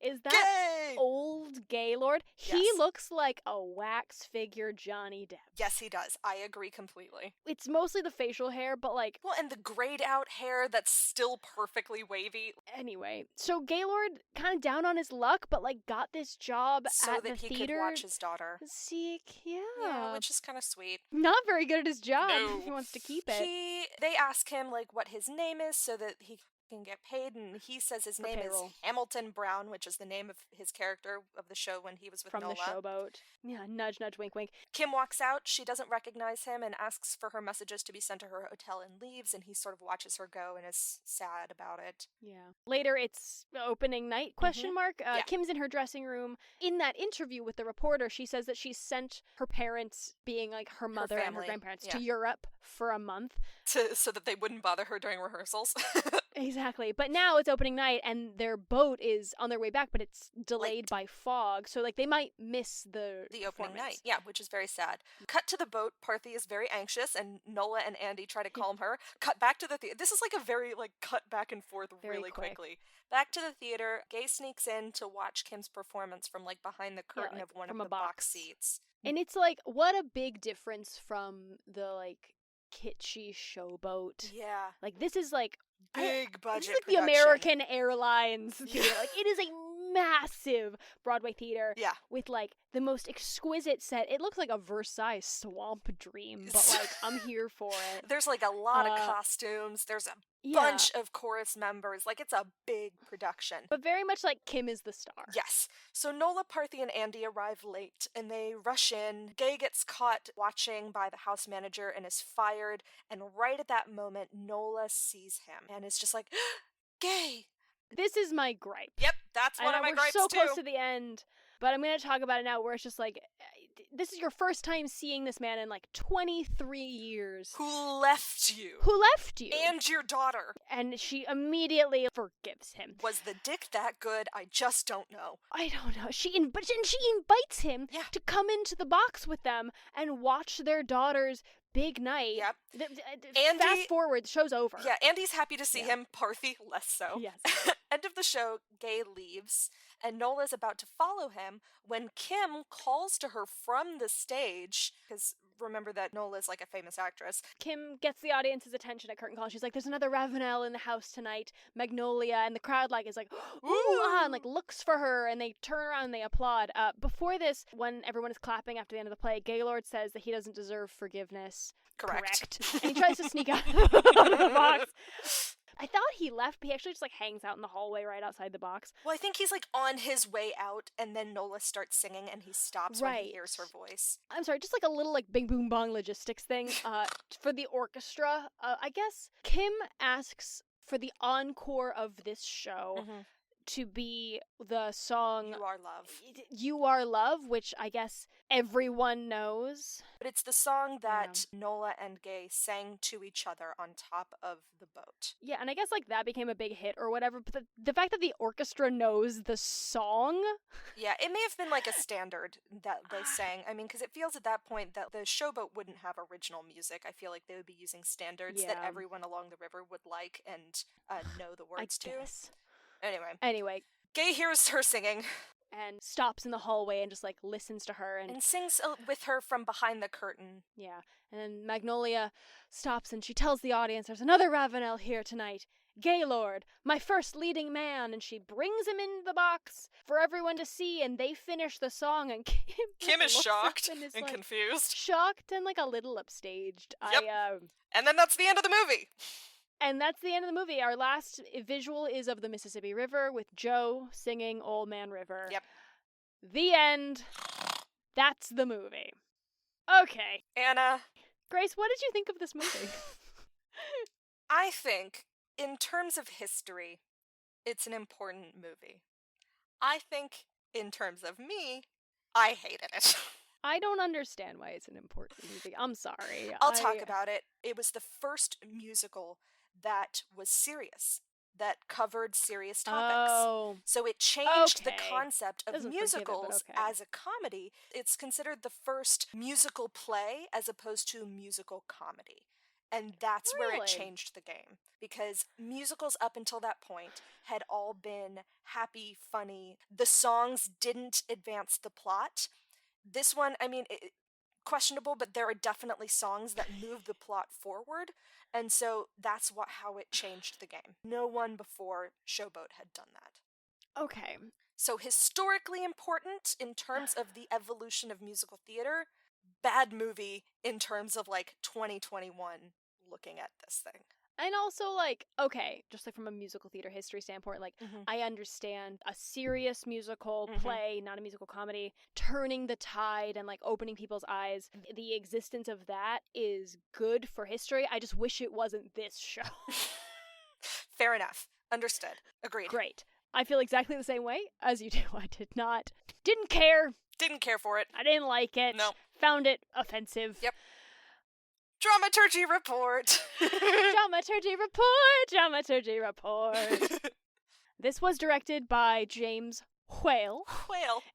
is that Gay! Old Gaylord? He looks like a wax figure Johnny Depp. Yes, he does. I agree completely. It's mostly the facial hair, but like... Well, and the grayed out hair that's still perfectly wavy. Anyway, so Gaylord kind of down on his luck, but like got this job so at the that he theater. could watch his daughter. See, Yeah, which is kind of sweet. Not very good at his job. No. He wants to keep it. They ask him like what his name is so that he can get paid, and he says his name is Hamilton Brown, which is the name of his character of the show when he was with Nola. From the showboat. Yeah, nudge, nudge, wink, wink. Kim walks out. She doesn't recognize him and asks for her messages to be sent to her hotel and leaves, and he sort of watches her go and is sad about it. Yeah. Later, it's opening night, question mark. Kim's in her dressing room. In that interview with the reporter, she says that she sent her parents, being like her mother and her grandparents, to Europe for a month. So that they wouldn't bother her during rehearsals. Exactly. But now it's opening night and their boat is on their way back, but it's delayed by fog. So like they might miss the opening night. Yeah, which is very sad. Cut to the boat. Parthy is very anxious and Nola and Andy try to calm her. Cut back to the theater. This is like a very like cut back and forth really quickly. Back to the theater. Gay sneaks in to watch Kim's performance from like behind the curtain of one of the box seats. And it's like, what a big difference from the like kitschy showboat. Yeah. Like this is like big budget. This is like production. the American Airlines theater. Like it is a massive Broadway theater. Yeah. With like the most exquisite set. It looks like a Versailles swamp dream, but like I'm here for it. There's like a lot of costumes. There's a bunch of chorus members. Like it's a big production. But very much like Kim is the star. Yes. So Nola, Parthy, and Andy arrive late and they rush in. Gay gets caught watching by the house manager and is fired. And right at that moment, Nola sees him and is just like, Gay! This is my gripe. Yep, that's one of my gripes too. We're so close to the end, but I'm going to talk about it now where it's just like, this is your first time seeing this man in like 23 years. Who left you. And your daughter. And she immediately forgives him. Was the dick that good? I just don't know. I don't know. She invites him to come into the box with them and watch their daughter's big night. Yep. Andy, fast forward, the show's over. Yeah, Andy's happy to see him. Parthy, less so. Yes. End of the show, Gay leaves, and Nola's about to follow him when Kim calls to her from the stage, because remember that Nola's like a famous actress. Kim gets the audience's attention at curtain call. She's like, there's another Ravenel in the house tonight, Magnolia, and the crowd like is like, ooh, ah, and like looks for her, and they turn around and they applaud. Before this, when everyone is clapping after the end of the play, Gaylord says that he doesn't deserve forgiveness. Correct. And he tries to sneak out of the box. I thought he left, but he actually just like hangs out in the hallway right outside the box. Well, I think he's like on his way out, and then Nola starts singing, and he stops when he hears her voice. I'm sorry, just like a little like bing boom bong logistics thing. For the orchestra, I guess Kim asks for the encore of this show to be the song You Are Love. You Are Love, which I guess everyone knows. But it's the song that Nola and Gay sang to each other on top of the boat. Yeah, and I guess like that became a big hit or whatever, but the fact that the orchestra knows the song. Yeah, it may have been like a standard that they sang. I mean, because it feels at that point that the showboat wouldn't have original music. I feel like they would be using standards that everyone along the river would like and know the words to. Anyway, Gay hears her singing. And stops in the hallway and just like listens to her and sings with her from behind the curtain. Yeah, and then Magnolia stops and she tells the audience there's another Ravenel here tonight. Gaylord, my first leading man, and she brings him into the box for everyone to see, and they finish the song, and Kim is shocked and like, confused. Shocked and like a little upstaged. Yep. And then that's the end of the movie. And that's the end of the movie. Our last visual is of the Mississippi River with Joe singing Old Man River. Yep. The end. That's the movie. Okay. Anna. Grace, what did you think of this movie? I think, in terms of history, it's an important movie. I think, in terms of me, I hated it. I don't understand why it's an important movie. I'm sorry. I'll talk about it. It was the first musical that was serious, that covered serious topics. Oh. So it changed the concept of musicals as a comedy. It's considered the first musical play as opposed to musical comedy. And that's where it changed the game. Because musicals up until that point had all been happy, funny. The songs didn't advance the plot. This one, I mean, questionable, but there are definitely songs that move the plot forward. And so that's how it changed the game. No one before Showboat had done that. Okay. So historically important in terms of the evolution of musical theater, bad movie in terms of like 2021 looking at this thing. And also, like, okay, just like from a musical theater history standpoint, like, I understand a serious musical play, not a musical comedy, turning the tide and, like, opening people's eyes. The existence of that is good for history. I just wish it wasn't this show. Fair enough. Understood. Agreed. Great. I feel exactly the same way as you do. I didn't care. Didn't care for it. I didn't like it. No. Found it offensive. Yep. Dramaturgy report. Dramaturgy report. This was directed by James Whale.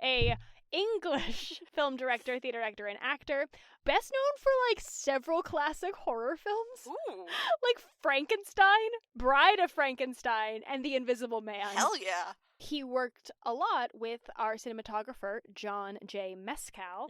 A English film director, theater actor, and actor. Best known for, like, several classic horror films. Ooh. Like Frankenstein, Bride of Frankenstein, and The Invisible Man. Hell yeah. He worked a lot with our cinematographer, John J. Mescal,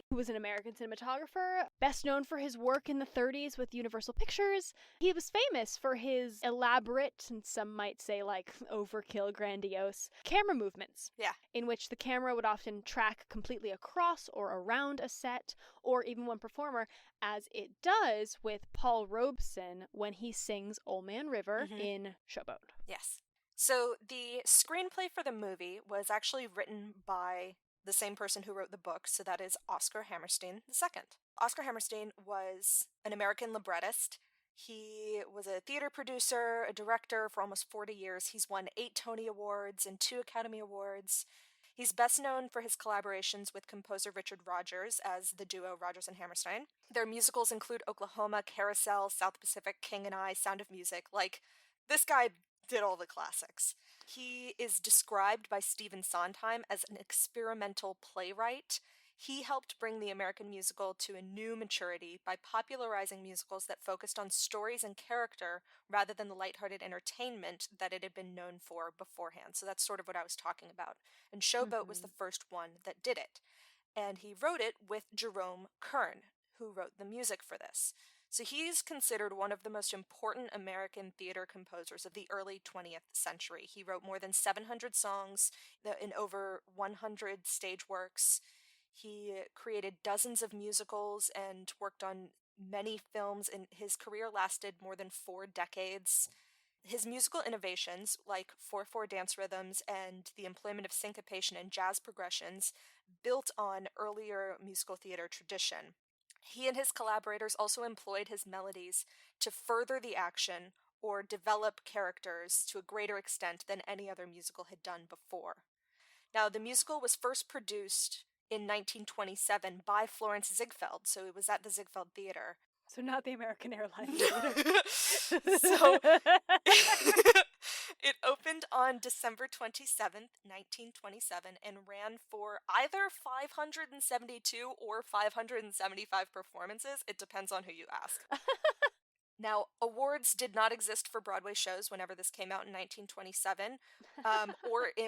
who was an American cinematographer, best known for his work in the 30s with Universal Pictures. He was famous for his elaborate, and some might say like overkill, grandiose, camera movements. Yeah. In which the camera would often track completely across or around a set, or even one performer, as it does with Paul Robeson when he sings Old Man River in Showboat. Yes. So the screenplay for the movie was actually written by the same person who wrote the book, so that is Oscar Hammerstein II. Oscar Hammerstein was an American librettist. He was a theater producer, a director for almost 40 years. He's won 8 Tony Awards and 2 Academy Awards. He's best known for his collaborations with composer Richard Rodgers as the duo Rodgers and Hammerstein. Their musicals include Oklahoma, Carousel, South Pacific, King and I, Sound of Music. Like, this guy did all the classics. He is described by Stephen Sondheim as an experimental playwright. He helped bring the American musical to a new maturity by popularizing musicals that focused on stories and character rather than the lighthearted entertainment that it had been known for beforehand. So that's sort of what I was talking about. And Showboat was the first one that did it. And he wrote it with Jerome Kern, who wrote the music for this. So he's considered one of the most important American theater composers of the early 20th century. He wrote more than 700 songs in over 100 stage works. He created dozens of musicals and worked on many films, and his career lasted more than 4 decades. His musical innovations, like 4/4 dance rhythms and the employment of syncopation and jazz progressions, built on earlier musical theater tradition. He and his collaborators also employed his melodies to further the action or develop characters to a greater extent than any other musical had done before. Now, the musical was first produced in 1927 by Florence Ziegfeld, so it was at the Ziegfeld Theater. So not the American Airlines Theater. So it opened on December 27th, 1927, and ran for either 572 or 575 performances. It depends on who you ask. Now, awards did not exist for Broadway shows whenever this came out in 1927,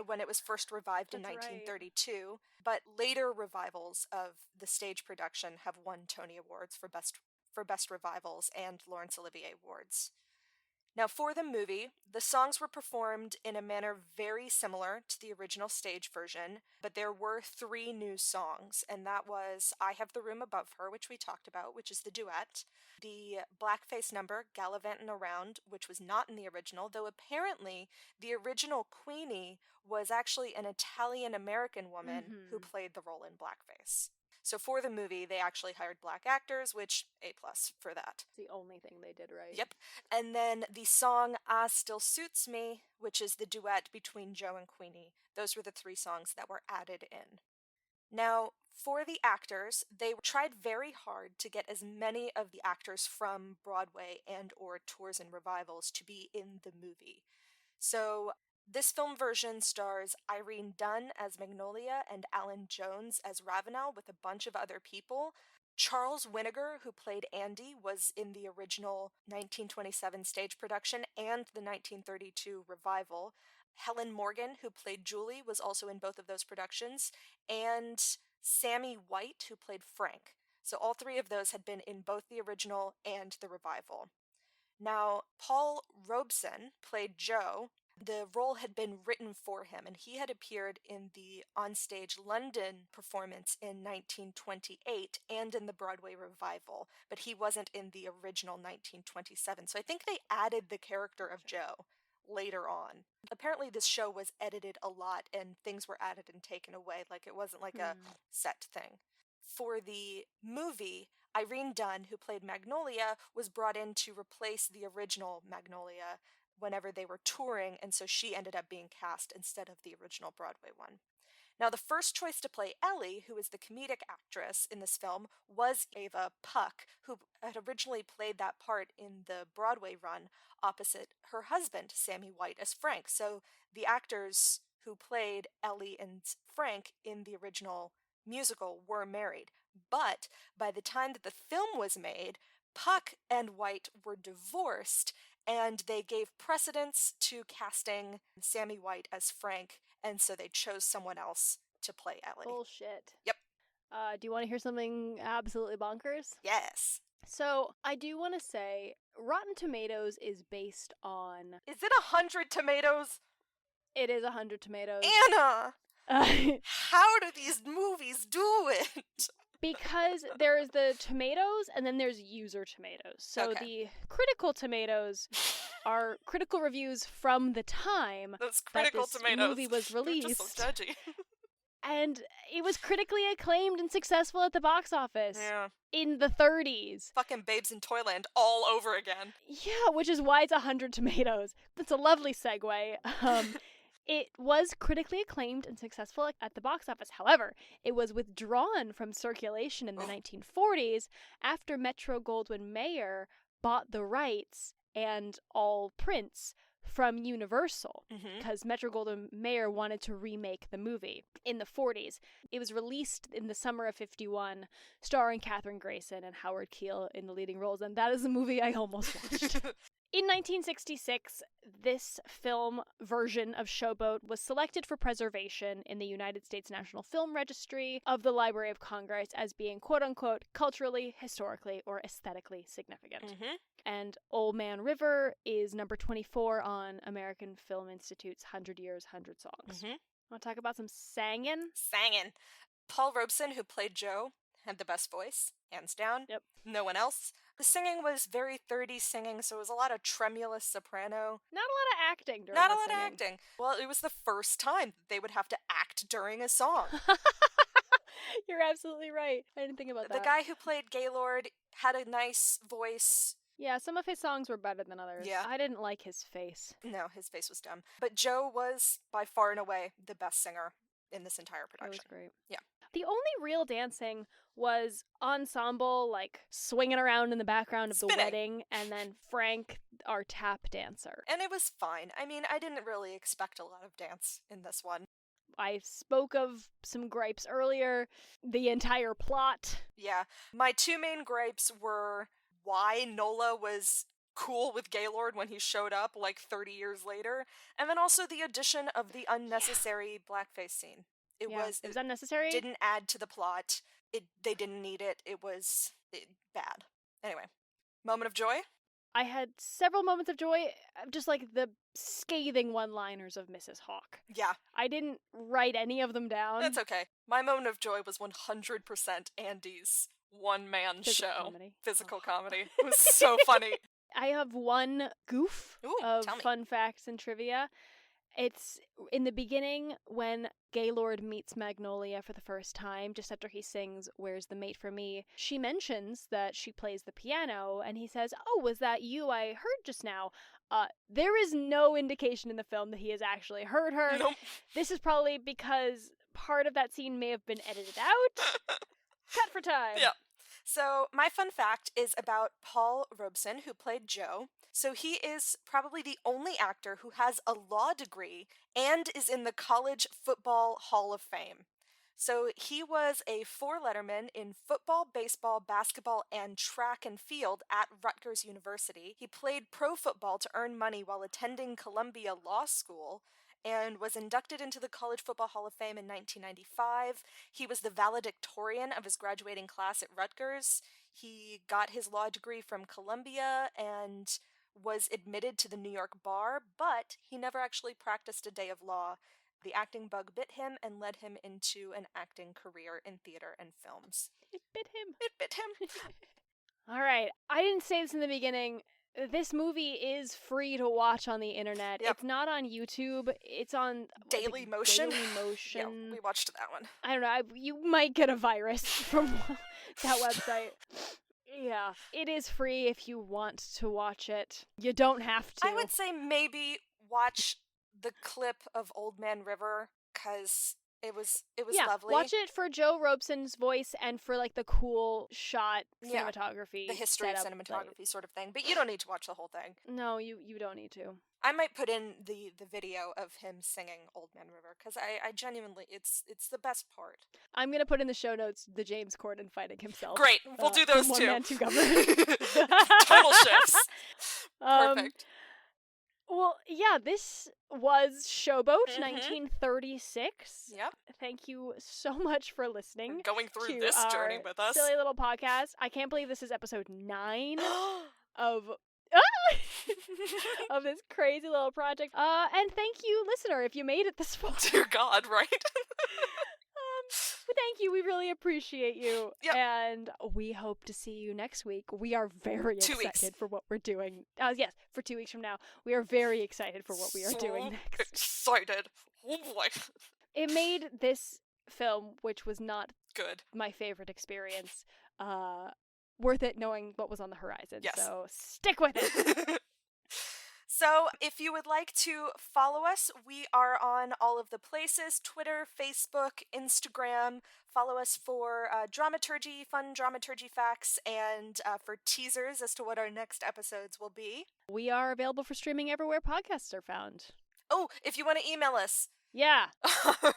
when it was first revived in 1932, but later revivals of the stage production have won Tony Awards for Best Revivals and Laurence Olivier Awards. Now, for the movie, the songs were performed in a manner very similar to the original stage version, but there were 3 new songs, and that was I Have the Room Above Her, which we talked about, which is the duet, the blackface number, Gallivantin' Around, which was not in the original, though apparently the original Queenie was actually an Italian-American woman who played the role in blackface. So for the movie, they actually hired black actors, which A+ for that. It's the only thing they did right. Yep. And then the song Ah Still Suits Me, which is the duet between Joe and Queenie. Those were the 3 songs that were added in. Now, for the actors, they tried very hard to get as many of the actors from Broadway and or tours and revivals to be in the movie. So this film version stars Irene Dunne as Magnolia and Allan Jones as Ravenel with a bunch of other people. Charles Winnegar, who played Andy, was in the original 1927 stage production and the 1932 revival. Helen Morgan, who played Julie, was also in both of those productions, and Sammy White, who played Frank. So all 3 of those had been in both the original and the revival. Now, Paul Robeson played Joe. The role had been written for him, and he had appeared in the onstage London performance in 1928 and in the Broadway revival, but he wasn't in the original 1927. So I think they added the character of Joe later on. Apparently this show was edited a lot and things were added and taken away, like it wasn't like a set thing. For the movie, Irene Dunne, who played Magnolia, was brought in to replace the original Magnolia whenever they were touring, and so she ended up being cast instead of the original Broadway one. Now, the first choice to play Ellie, who is the comedic actress in this film, was Ava Puck, who had originally played that part in the Broadway run opposite her husband, Sammy White, as Frank. So the actors who played Ellie and Frank in the original musical were married. But by the time that the film was made, Puck and White were divorced, and they gave precedence to casting Sammy White as Frank, and so they chose someone else to play Ellie. Bullshit. Yep. Do you want to hear something absolutely bonkers? Yes. So, I do want to say, Rotten Tomatoes is based on... Is it 100 tomatoes? It is 100 tomatoes. Anna! How do these movies do it? Because there's the tomatoes and then there's user tomatoes. So the critical tomatoes are critical reviews from the time Those critical that this tomatoes movie was released. They're just so judgy. And it was critically acclaimed and successful at the box office in the 30s. Fucking Babes in Toyland all over again. Yeah, which is why it's 100 tomatoes. That's a lovely segue. It was critically acclaimed and successful at the box office. However, it was withdrawn from circulation in the 1940s after Metro-Goldwyn-Mayer bought the rights and all prints from Universal, because Metro-Goldwyn-Mayer wanted to remake the movie in the 40s. It was released in the summer of 51, starring Katherine Grayson and Howard Keel in the leading roles, and that is a movie I almost watched. In 1966, this film version of Showboat was selected for preservation in the United States National Film Registry of the Library of Congress as being quote-unquote culturally, historically, or aesthetically significant. Mm-hmm. And Old Man River is number 24 on American Film Institute's 100 Years, 100 Songs. Mm-hmm. Want to talk about some singing? Singing. Paul Robeson, who played Joe, had the best voice, hands down. Yep. No one else. The singing was very 30s singing, so it was a lot of tremulous soprano. Not a lot of acting during Not the a lot singing. of acting. Well, it was the first time they would have to act during a song. You're absolutely right. I didn't think about that. The guy who played Gaylord had a nice voice. Yeah, some of his songs were better than others. Yeah. I didn't like his face. No, his face was dumb. But Joe was, by far and away, the best singer in this entire It production. was great. Yeah. The only real dancing was ensemble, like swinging around in the background of Spinning. the wedding, and then Frank, our tap dancer. And it was fine. I mean, I didn't really expect a lot of dance in this one. I spoke of some gripes earlier. The entire plot. Yeah. My two main gripes were why Nola was cool with Gaylord when he showed up like 30 years later, and then also the addition of the unnecessary blackface scene. It was unnecessary. Didn't add to the plot. They didn't need it. It was bad. Anyway, moment of joy? I had several moments of joy, just like the scathing one-liners of Mrs. Hawk. Yeah. I didn't write any of them down. That's okay. My moment of joy was 100% Andy's one-man Physical show. comedy. Physical comedy. It was so funny. I have one goof Ooh, of tell me. fun facts and trivia. It's in the beginning when Gaylord meets Magnolia for the first time, just after he sings Where's the Mate for Me. She mentions that she plays the piano, and he says, "Oh, was that you I heard just now?" There is no indication in the film that he has actually heard her. Nope. This is probably because part of that scene may have been edited out. Cut for time. Yeah. So, my fun fact is about Paul Robeson, who played Joe. So, he is probably the only actor who has a law degree and is in the College Football Hall of Fame. So, he was a four-letterman in football, baseball, basketball, and track and field at Rutgers University. He played pro football to earn money while attending Columbia Law School, and was inducted into the College Football Hall of Fame in 1995. He was the valedictorian of his graduating class at Rutgers. He got his law degree from Columbia and was admitted to the New York bar, but he never actually practiced a day of law. The acting bug bit him and led him into an acting career in theater and films. It bit him. It bit him. All right. I didn't say this in the beginning. This movie is free to watch on the internet. Yep. It's not on YouTube. It's on Daily Motion. Daily Motion. Yeah, we watched that one. I don't know. You might get a virus from that website. Yeah. It is free if you want to watch it. You don't have to. I would say maybe watch the clip of Old Man River, because it was lovely. Watch it for Joe Robeson's voice and for like the cool shot Yeah. cinematography. The history of setup, cinematography sort of thing. But you don't need to watch the whole thing. No, you don't need to. I might put in the video of him singing Old Man River, because I genuinely, it's the best part. I'm going to put in the show notes the James Corden fighting himself. Great, we'll do those from too. One Man, Two Government. Total shifts. Perfect. Well, yeah, this was Showboat, Mhm. 1936. Yep. Thank you so much for listening Going through to this journey our with us. silly little podcast. I can't believe this is episode 9 of of this crazy little project. And thank you, listener, if you made it this far. Dear God, right? Thank you. We really appreciate you. Yep. And we hope to see you next week. We are very 2 excited weeks. for what we're doing. Yes, for 2 weeks from now. We are very excited for what we are doing next. Excited. Oh boy. It made this film, which was not Good. my favorite experience, worth it knowing what was on the horizon. Yes. So stick with it. So, if you would like to follow us, we are on all of the places: Twitter, Facebook, Instagram. Follow us for dramaturgy, fun dramaturgy facts, and for teasers as to what our next episodes will be. We are available for streaming everywhere podcasts are found. Oh, if you want to email us, Yeah. Our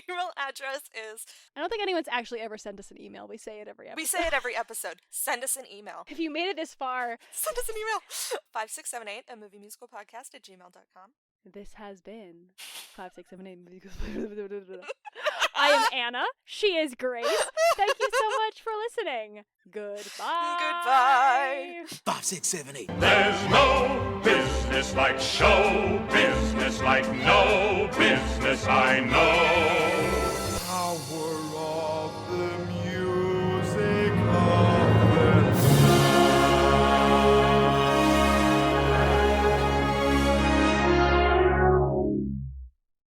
email address is... I don't think anyone's actually ever sent us an email. We say it every episode. We say it every episode. Send us an email. If you made it this far, send us an email. 5678 @moviemusicalpodcast@gmail.com. This has been 5678. I am Anna. She is Grace. Thank you so much for listening. Goodbye. Goodbye. 5678. There's no business like show business, like no business I know.